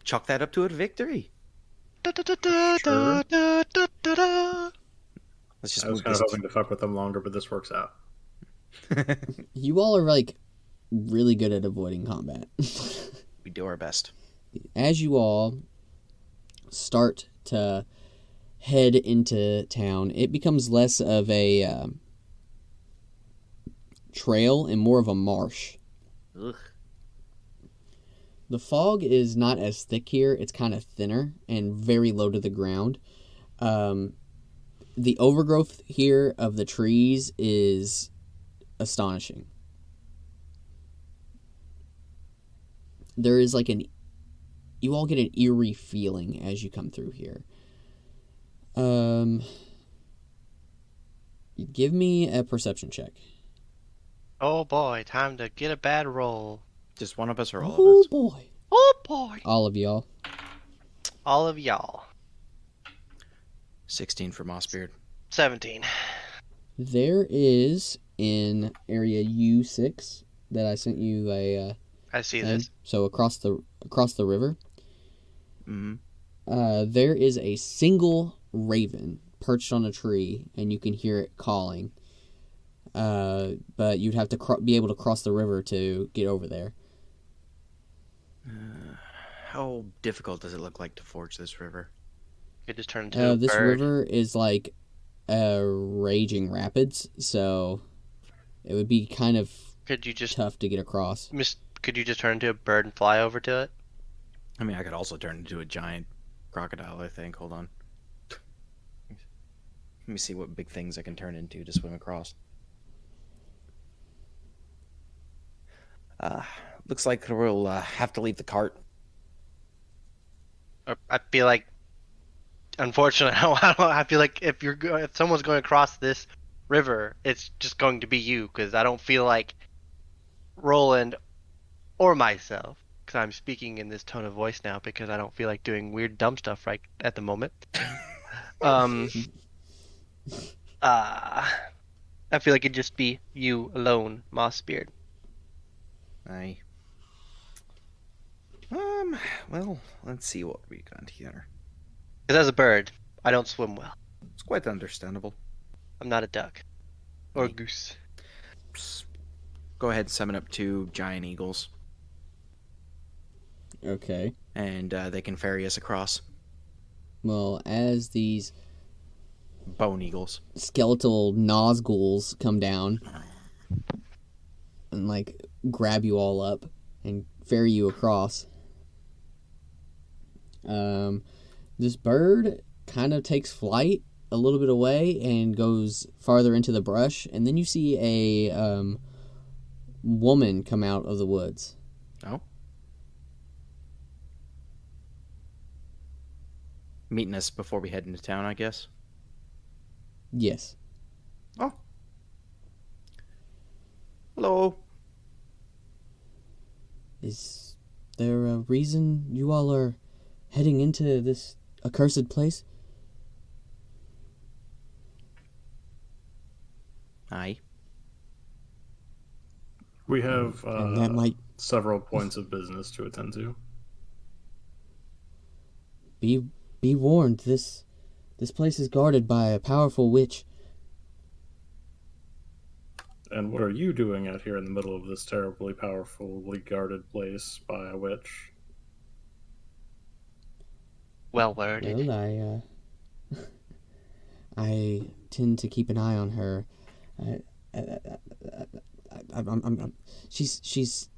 Chalk that up to a victory. Da, da, da, da, da, da, da, da, da. Let's just I was move kind of this. hoping to fuck with them longer, but this works out. You all are like really good at avoiding combat. We do our best. As you all start to head into town, it becomes less of a trail and more of a marsh. Ugh. The fog is not as thick here. It's kind of thinner and very low to the ground. The overgrowth here of the trees is astonishing. There is like you all get an eerie feeling as you come through here. Give me a perception check. Oh boy, time to get a bad roll. Just one of us or all Oh of us? boy. Oh boy. All of y'all. All of y'all. 16 for Mossbeard. 17. There is in area U6 that I sent you a I see this. so across the river. Mm-hmm. There is a single raven perched on a tree, and you can hear it calling. But you'd have to be able to cross the river to get over there. How difficult does it look like to forge this river? It just turned into a This bird. river is like raging rapids, so it would be kind of Could you just tough to get across. could you just turn into a bird and fly over to it? I mean, I could also turn into a giant crocodile, I think. Hold on. Let me see what big things I can turn into to swim across. Looks like we'll have to leave the cart. I feel like, unfortunately, I feel like if someone's going across this river, it's just going to be you, because I don't feel like Roland or myself, because I'm speaking in this tone of voice now because I don't feel like doing weird dumb stuff right at the moment. I feel like it'd just be you alone, Mossbeard. Aye. Well, let's see what we got here. Because as a bird, I don't swim well. It's quite understandable. I'm not a duck or a goose. Psst. Go ahead and summon up 2 giant eagles, Okay. and they can ferry us across. Well, as these Bone eagles. skeletal Nazguls come down and like grab you all up and ferry you across. This bird kind of takes flight a little bit away and goes farther into the brush, and then you see a woman come out of the woods. Oh? meeting us before we head into town, I guess. Yes. Oh. Hello. Is there a reason you all are heading into this accursed place? Aye. We have And that might several points of business to attend to. be warned. This place is guarded by a powerful witch. And what are you doing out here in the middle of this terribly powerfully guarded place by a witch? Well worded. Well, I tend to keep an eye on her. She's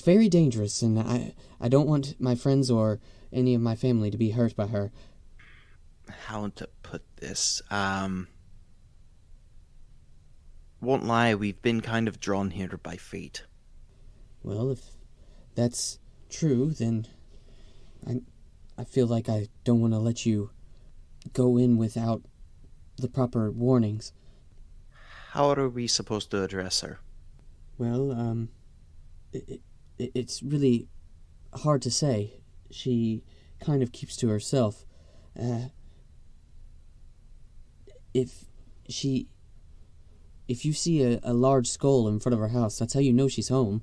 very dangerous, and I don't want my friends or any of my family to be hurt by her. How to put this? Won't lie, we've been kind of drawn here by fate. Well, if that's true, then I feel like I don't want to let you go in without the proper warnings. How are we supposed to address her? Well, it's really hard to say. She kind of keeps to herself. If you see a large skull in front of her house, that's how you know she's home.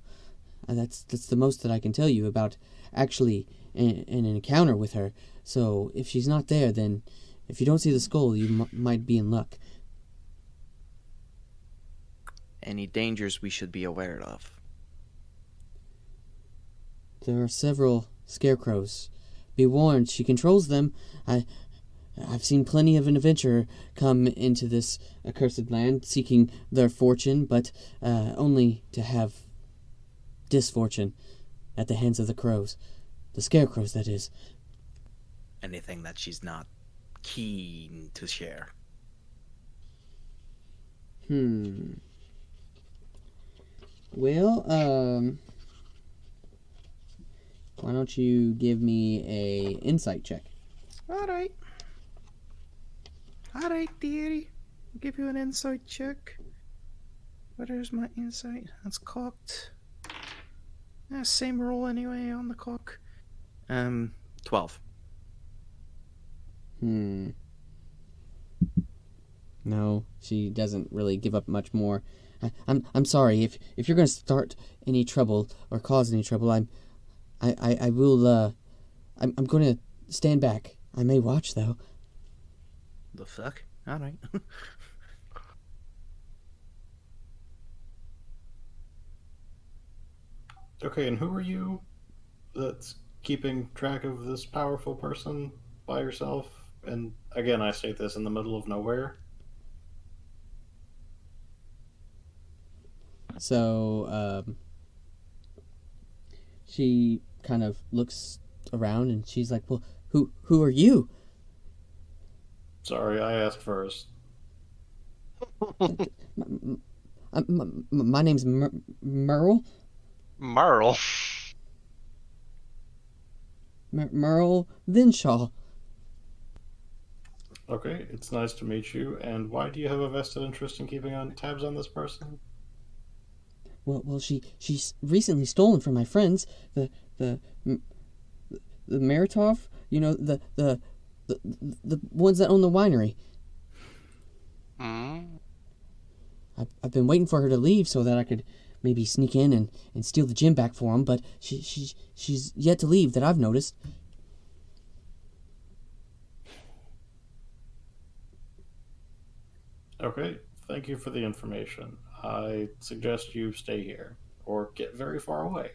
That's the most that I can tell you about actually an encounter with her. So if she's not there, then if you don't see the skull, you might be in luck. Any dangers we should be aware of? There are several scarecrows. Be warned, she controls them. I've seen plenty of an adventurer come into this accursed land seeking their fortune, but only to have disfortune at the hands of the crows. The scarecrows, that is. Anything that she's not keen to share? Well, why don't you give me a insight check? Alright, dearie. I'll give you an insight check. Where's my insight? That's cocked. Same roll anyway on the cock. 12. No, she doesn't really give up much more. I'm sorry if you're going to start any trouble or cause any trouble. I will. I'm going to stand back. I may watch though. The fuck? Alright. Okay, and who are you that's keeping track of this powerful person by yourself? And again, I state this in the middle of nowhere. So, she kind of looks around and she's like, "Well, who are you?" Sorry, I asked first. My name's Merle. Merle? Merle Vinshaw. Okay, it's nice to meet you. And why do you have a vested interest in keeping on tabs on this person? Well, she's recently stolen from my friends, the Meritov, you know, the ones that own the winery. I've been waiting for her to leave so that I could maybe sneak in and steal the gem back for them, but she's yet to leave that I've noticed. Okay, thank you for the information. I suggest you stay here or get very far away.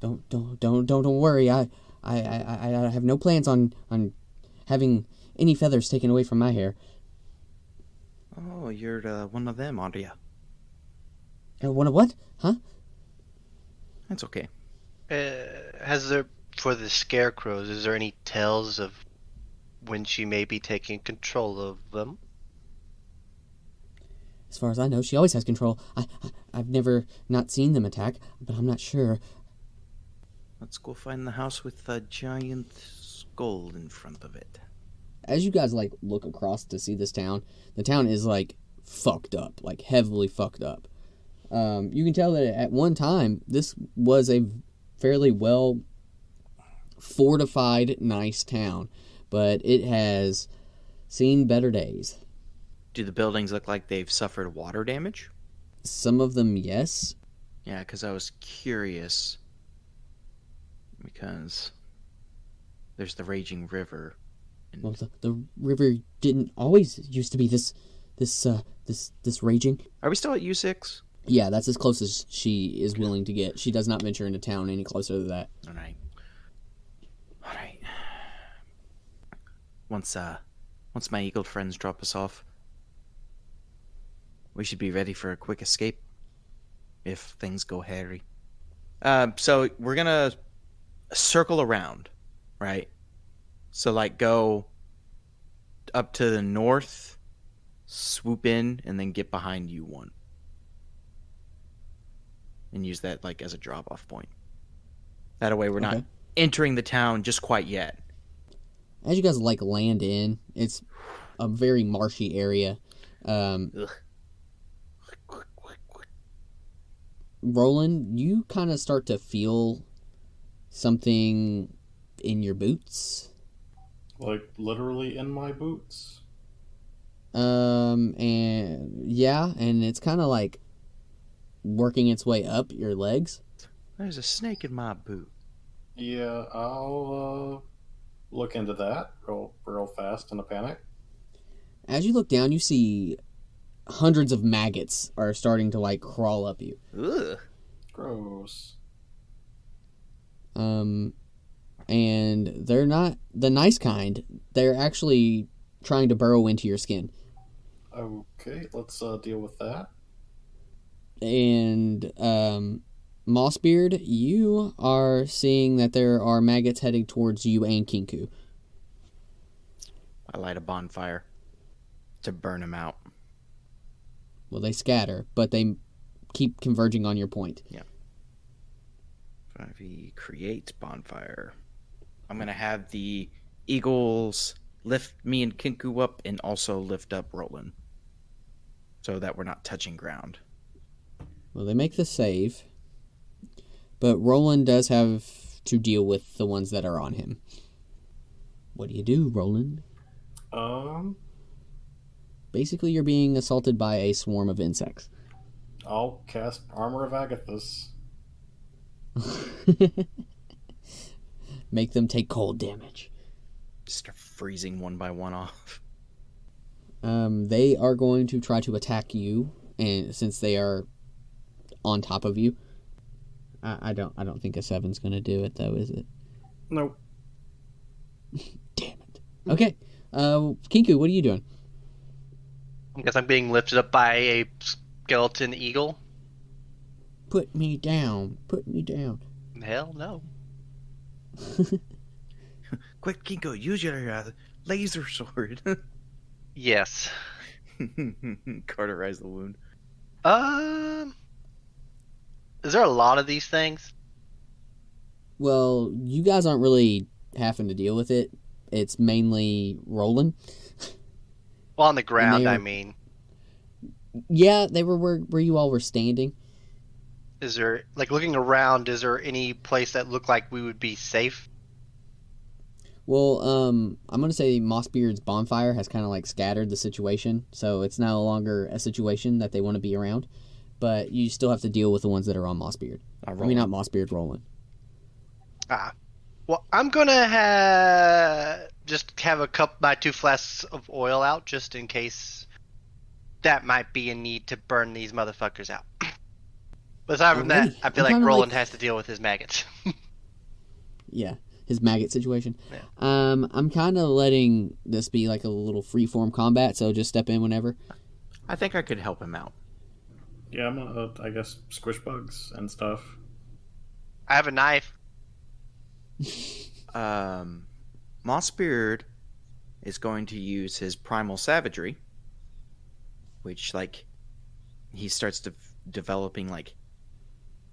Don't worry. I have no plans on having any feathers taken away from my hair. Oh, you're one of them, aren't you? One of what? Huh? That's okay. Has there, for the scarecrows, is there any tells of when she may be taking control of them? As far as I know, she always has control. I've never not seen them attack, but I'm not sure. Let's go find the house with the giant gold in front of it. As you guys like look across to see this town, the town is like fucked up, like heavily fucked up. You can tell that at one time this was a fairly well fortified, nice town, but it has seen better days. Do the buildings look like they've suffered water damage? Some of them, yes. Yeah, because I was curious. Because there's the raging river. And Well, the river didn't always used to be this raging. are we still at U6? Yeah, that's as close as she is willing to get. She does not venture into town any closer to that. All right. Once my eagle friends drop us off, we should be ready for a quick escape if things go hairy. So we're gonna circle around, right? So like go up to the north, swoop in, and then get behind you one. And use that like as a drop-off point. That way we're not entering the town just quite yet. As you guys like land in, it's a very marshy area. Roland, you kind of start to feel something in your boots. Like literally in my boots. And it's kind of like working its way up your legs. There's a snake in my boot. Yeah, I'll look into that real fast in a panic. As you look down, you see hundreds of maggots are starting to like crawl up you. Ugh. Gross. And they're not the nice kind. They're actually trying to burrow into your skin. Okay, let's deal with that. And Mossbeard, you are seeing that there are maggots heading towards you and Kinku. I light a bonfire to burn them out. Well, they scatter, but they keep converging on your point. Yeah. 5e create bonfire. I'm going to have the eagles lift me and Kinku up and also lift up Roland so that we're not touching ground. Well, they make the save, but Roland does have to deal with the ones that are on him. What do you do, Roland? Basically, you're being assaulted by a swarm of insects. I'll cast Armor of Agathis. Make them take cold damage. Just start freezing one by one off. They are going to try to attack you, and since they are on top of you, I don't think a 7's going to do it though, is it? Nope. Damn it. Okay, Kinku, what are you doing? I guess I'm being lifted up by a skeleton eagle. Put me down. Put me down. Hell no. Quick, Kinko, use your laser sword. Yes. Cauterize the wound. Is there a lot of these things? Well, you guys aren't really having to deal with it. It's mainly Roland. Well, on the ground, are- I mean. Yeah, they were where you all were standing. Is there, like, looking around, is there any place that looked like we would be safe? Well, I'm going to say Mossbeard's bonfire has kind of like scattered the situation, so it's no longer a situation that they want to be around. But you still have to deal with the ones that are on Mossbeard. I mean, not Mossbeard, Roland. Well, I'm gonna just have my 2 flasks of oil out, just in case that might be a need to burn these motherfuckers out. But aside from that, I feel like Roland has to deal with his maggots. Yeah, his maggot situation. Yeah. I'm kind of letting this be like a little freeform combat, so just step in whenever. I think I could help him out. Yeah, I'm gonna, I guess, squish bugs and stuff. I have a knife. Mossbeard is going to use his Primal Savagery, which, like, he starts developing, like,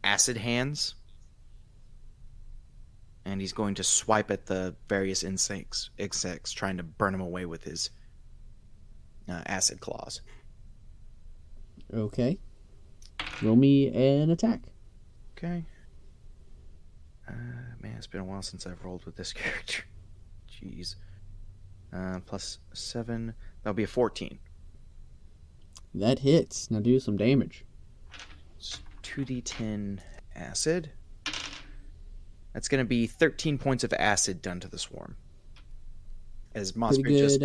acid hands. And he's going to swipe at the various insects trying to burn them away with his acid claws. Okay. Roll me an attack. Okay. Man, it's been a while since I've rolled with this character. Jeez. Plus 7. That'll be a 14. That hits. Now do some damage. It's 2d10 acid. That's going to be 13 points of acid done to the swarm. As Mossbeard just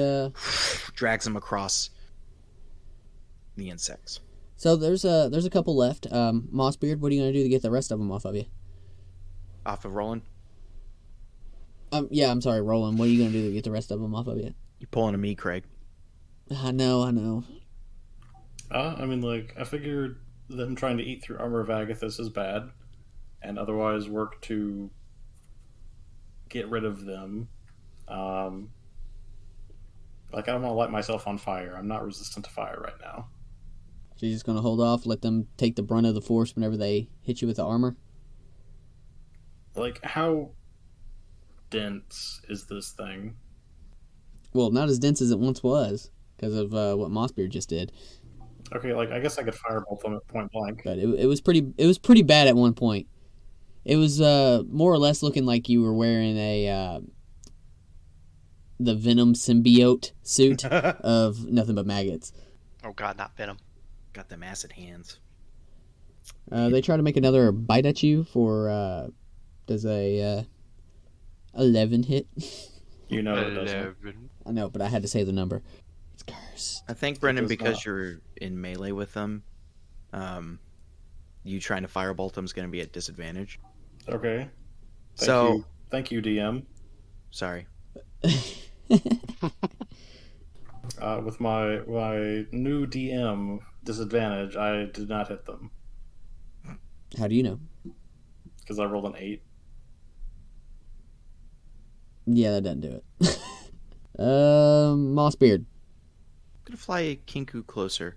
drags them across the insects. So there's a couple left. Mossbeard, what are you going to do to get the rest of them off of you? Off of Roland? Yeah, I'm sorry, Roland. What are you going to do to get the rest of them off of you? You're pulling a me, Craig. I know. I mean, like, I figured them trying to eat through Armor of Agathis is bad, and otherwise work to get rid of them. Like, I don't want to light myself on fire. I'm not resistant to fire right now. So you're just going to hold off, let them take the brunt of the force whenever they hit you with the armor? Like, how dense is this thing? Well, not as dense as it once was, because of what Mossbeard just did. Okay, like, I guess I could firebolt them at point blank. But it was pretty bad at one point. It was more or less looking like you were wearing the Venom symbiote suit of nothing but maggots. Oh god, not Venom. Got them acid hands. They try to make another bite at you for does a 11 hit? You know it doesn't. I know, but I had to say the number. It's cursed. I think, Brendan, does because not. you're in melee with them, you trying to firebolt them is going to be at disadvantage. Okay. Thank you, DM. Sorry. With my new DM disadvantage, I did not hit them How do you know? because I rolled an 8. Yeah, that doesn't do it. Mossbeard. I'm going to fly a Kinku closer.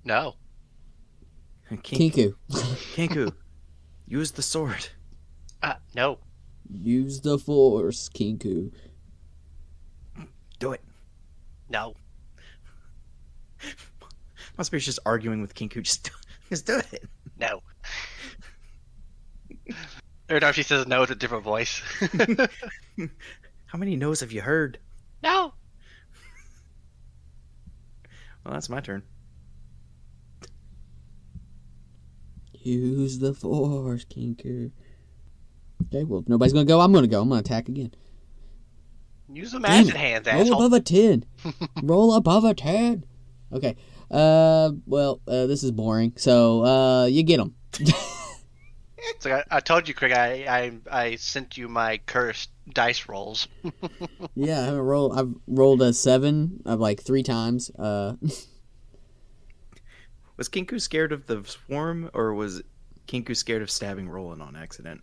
No. Kinku. Kinku, use the sword. No. Use the force, Kinku. Do it. No. Mossbeard's just arguing with Kinku. Just do it. No. Every time she says no, it's a different voice. How many no's have you heard? No. Well, that's my turn. Use the force, Kinku. Okay, well, if nobody's going to go, I'm going to go. I'm going to attack again. Use some acid hands, Roll asshole. above a 10. Roll above a 10. Okay. This is boring. So, you get them. So I told you, Craig, I sent you my cursed dice rolls. Yeah, I've rolled a 7 of like 3 times. Was Kinku scared of the swarm, or was Kinku scared of stabbing Roland on accident?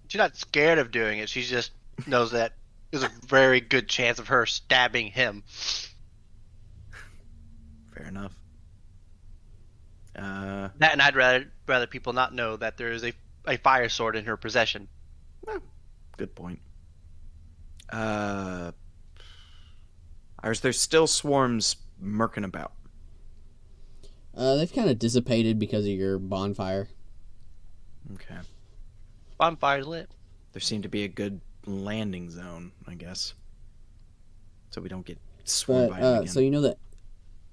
She's not scared of doing it. She just knows that there's a very good chance of her stabbing him. Fair enough. That, and I'd rather people not know that there is a fire sword in her possession. Good point. There's still swarms murking about. They've kind of dissipated because of your bonfire. Okay. Bonfire's lit. There seemed to be a good landing zone, I guess. So we don't get swarmed by them again. So you know that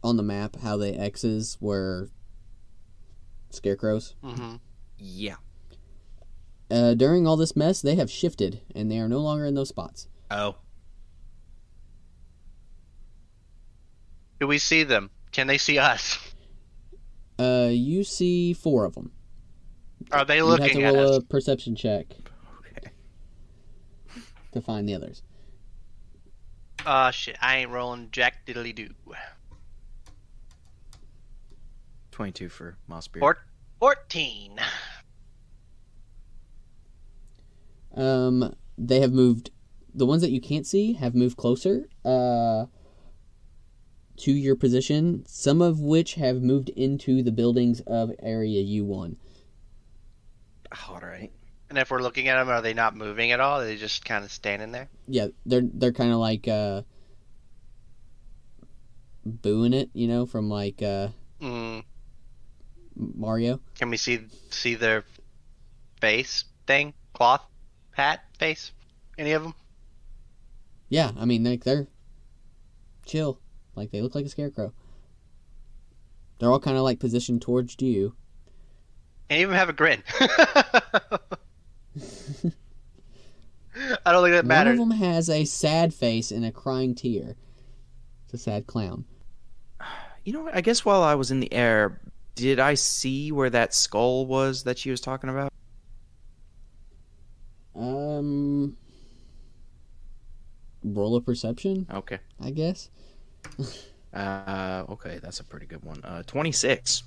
on the map how the X's were scarecrows? Mm-hmm. Yeah. During all this mess, they have shifted, and they are no longer in those spots. Oh. Do we see them? Can they see us? You see 4 of them. Are they You looking have at to roll us? a perception check Okay. to find the others. Shit. I ain't rolling jack diddly doo. 22 for Mossbeard. 14. They have moved. The ones that you can't see have moved closer to your position, some of which have moved into the buildings of Area U1. All right. And if we're looking at them, are they not moving at all? Are they just kind of standing there? Yeah, they're kind of like booing it, from like Mario. Can we see their face thing? Cloth? Hat? Face? Any of them? Yeah, I mean they're chill. Like they look like a scarecrow. They're all kind of like positioned towards you. And even have a grin. I don't think that matters. One of them has a sad face and a crying tear. It's a sad clown. You know what? I guess while I was in the air, did I see where that skull was that she was talking about? Roll of perception, Okay. I guess. Okay, that's a pretty good one. 26.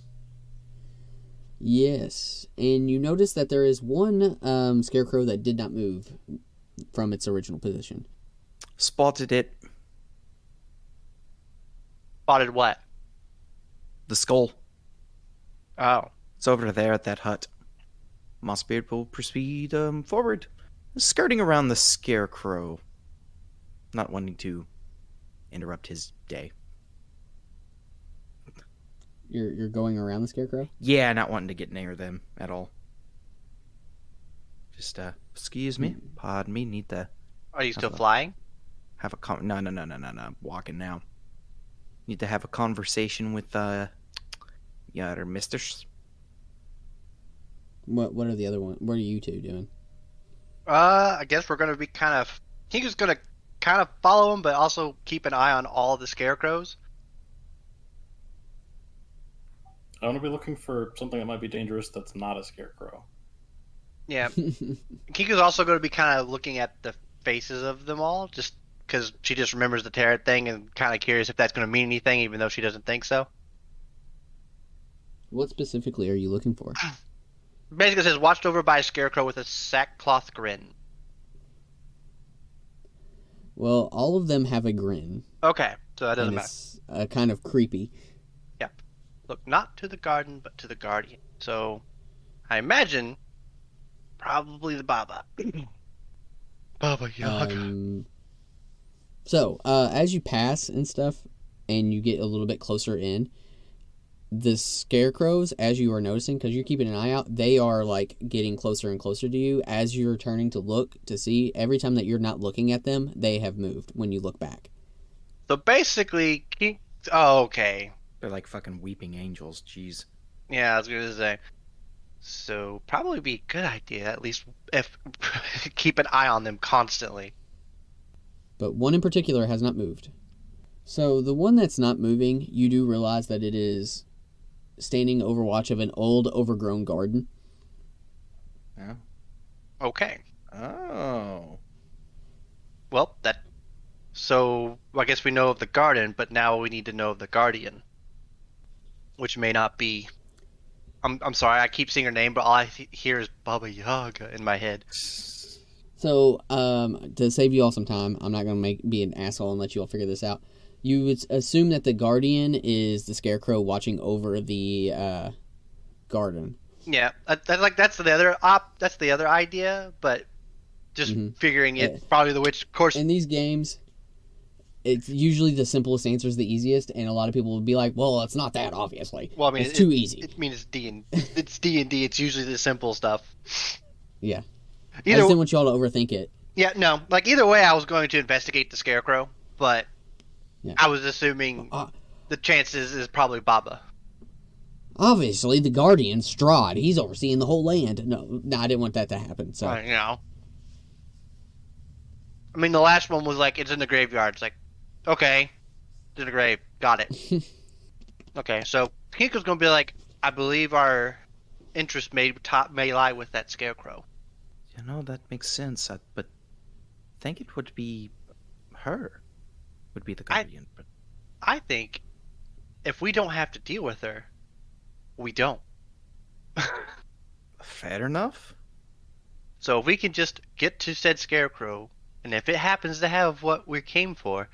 Yes, and you notice that there is one scarecrow that did not move from its original position. Spotted it. Spotted what? The skull. Oh. It's over there at that hut. Mossbeard will proceed forward, skirting around the scarecrow, not wanting to interrupt his day. You're going around the scarecrow? Yeah, not wanting to get near them at all. Just, excuse me, pardon me, need to Are you still flying? have a no, walking now. Need to have a conversation with, your misters. What are the other ones? What are you two doing? I guess we're gonna be Kinku's gonna kind of follow him, but also keep an eye on all the scarecrows. I want to be looking for something that might be dangerous that's not a scarecrow. Yeah. Kinku's also going to be kind of looking at the faces of them all, just because she just remembers the tarot thing and kind of curious if that's going to mean anything, even though she doesn't think so. What specifically are you looking for? Basically, it says watched over by a scarecrow with a sackcloth grin. Well, all of them have a grin. Okay, so that doesn't and matter. It's kind of creepy. Yeah. Look, not to the garden, but to the guardian. So, I imagine probably the Baba. Baba Yaga. So, as you pass and stuff, and you get a little bit closer in, the scarecrows, as you are noticing, because you're keeping an eye out, they are like getting closer and closer to you as you're turning to look to see. Every time that you're not looking at them, they have moved when you look back. So basically, oh, okay. They're like fucking weeping angels, jeez. Yeah, I was gonna say. So probably be a good idea, at least if keep an eye on them constantly. But one in particular has not moved. So the one that's not moving, you do realize that it is standing overwatch of an old, overgrown garden. Yeah. Okay. Oh. Well, so I guess we know of the garden, but now we need to know of the guardian, which may not be. I'm sorry, I keep saying her name, but all I hear is Baba Yaga in my head. So, to save you all some time, I'm not going to be an asshole and let you all figure this out. You would assume that the guardian is the scarecrow watching over the garden. Yeah, that's the other idea, but just figuring it probably the witch. Of course, in these games, it's usually the simplest answer is the easiest, and a lot of people would be like, "Well, it's not that obviously. Well, I mean, it's too easy." It's D&D. It's usually the simple stuff. Yeah. I just didn't want you all to overthink it. Yeah, no. Like either way, I was going to investigate the scarecrow, but I was assuming the chances is probably Baba. Obviously, the guardian, Straud, he's overseeing the whole land. No, I didn't want that to happen. So, you know. I mean, the last one was like, it's in the graveyard. It's like, okay, it's in the grave. Got it. Okay, so Kinko's going to be like, I believe our interest may lie with that scarecrow. You know, that makes sense, but I think it would be her. Would be the guardian. But I think if we don't have to deal with her, we don't. fair enough. So if we can just get to said scarecrow, and if it happens to have what we came for,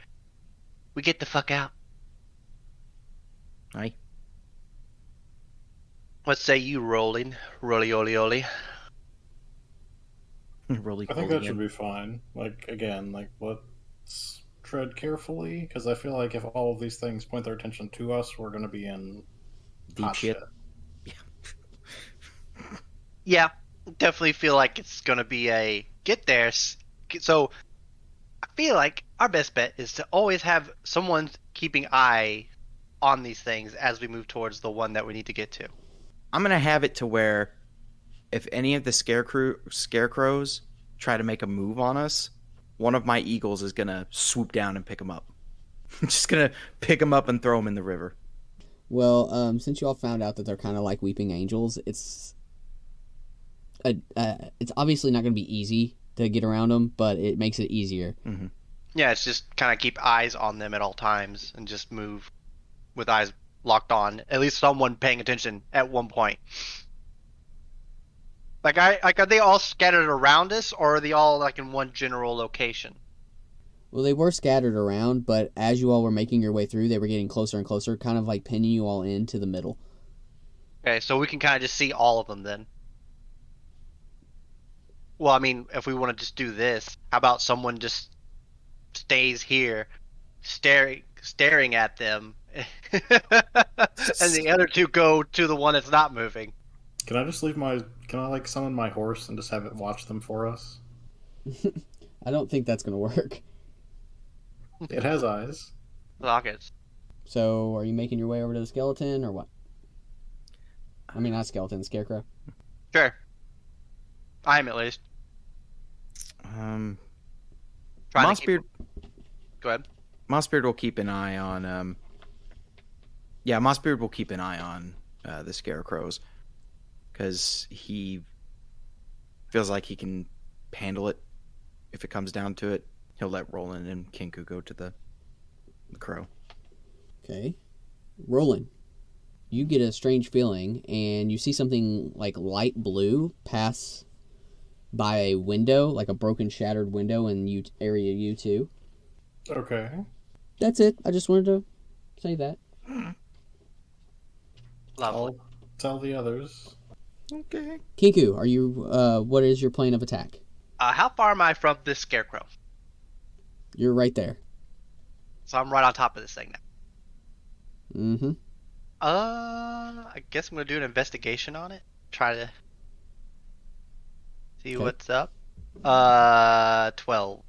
we get the fuck out. Aye. What say you, Rolling? Rolly-oly-oly. Roly I think that should be fine. Like, again, like, let's tread carefully, because I feel like if all of these things point their attention to us, we're going to be in deep hot shit. Yeah, definitely feel like it's gonna be a get there. So I feel like our best bet is to always have someone keeping eye on these things as we move towards the one that we need to get to. I'm gonna have it to where if any of the scarecrows try to make a move on us, one of my eagles is gonna swoop down and pick them up. Just gonna pick them up and throw them in the river. Well, since you all found out that they're kind of like weeping angels, it's obviously not going to be easy to get around them, but it makes it easier. Mm-hmm. Yeah, it's just kind of keep eyes on them at all times and just move with eyes locked on. At least someone paying attention at one point. Like, are they all scattered around us, or are they all like in one general location? Well, they were scattered around, but as you all were making your way through, they were getting closer and closer, kind of like pinning you all into the middle. Okay, so we can kind of just see all of them then. Well, I mean, if we want to just do this, how about someone just stays here, staring at them, and the other two go to the one that's not moving? Can I just leave my... Can I, like, summon my horse and just have it watch them for us? I don't think that's going to work. It has eyes. Rockets. So, are you making your way over to the skeleton, or what? I mean, not skeleton, scarecrow. Sure. I am, at least. Mossbeard. Go ahead. Mossbeard will keep an eye on. Mossbeard will keep an eye on the scarecrows because he feels like he can handle it if it comes down to it. He'll let Roland and Kinku go to the crow. Okay. Roland, you get a strange feeling, and you see something like light blue pass by a window, like a broken, shattered window in area U2. Okay. That's it. I just wanted to say that. Lovely. I'll tell the others. Okay. Kinku, are you? What is your plan of attack? How far am I from this scarecrow? You're right there. So I'm right on top of this thing now. Mm-hmm. I guess I'm gonna do an investigation on it. Try to see Okay. what's up. 12.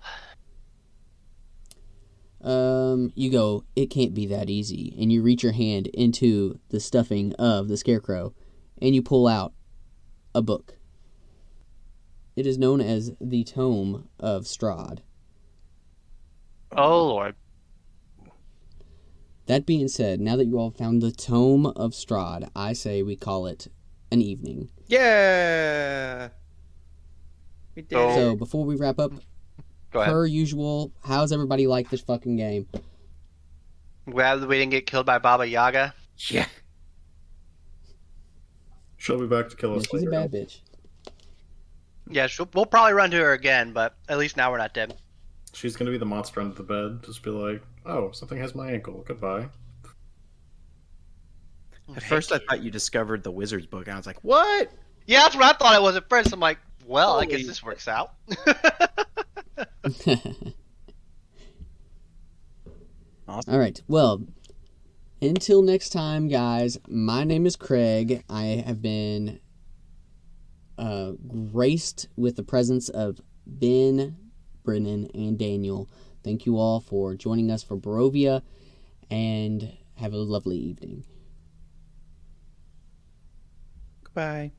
You go, it can't be that easy, and you reach your hand into the stuffing of the scarecrow, and you pull out a book. It is known as the Tome of Straud. Oh lord. That being said, now that you all found the Tome of Straud, I say we call it an evening. Yeah. We did. Oh. So before we wrap up, Go ahead. per usual, how's everybody like this fucking game? Glad that we didn't get killed by Baba Yaga. Yeah. She'll be back to kill Yeah, us she's a later. bad bitch. Yeah, we'll probably run to her again, but at least now we're not dead. She's gonna be the monster under the bed. Just be like, oh, something has my ankle. Goodbye. At first, I thought you discovered the wizard's book, and I was like, "What?" Yeah, that's what I thought it was at first. I'm like, well, I guess Holy- this works out. Awesome. All right. Well, until next time, guys, my name is Craig. I have been graced with the presence of Ben, Brennan, and Daniel. Thank you all for joining us for Barovia, and have a lovely evening. Goodbye.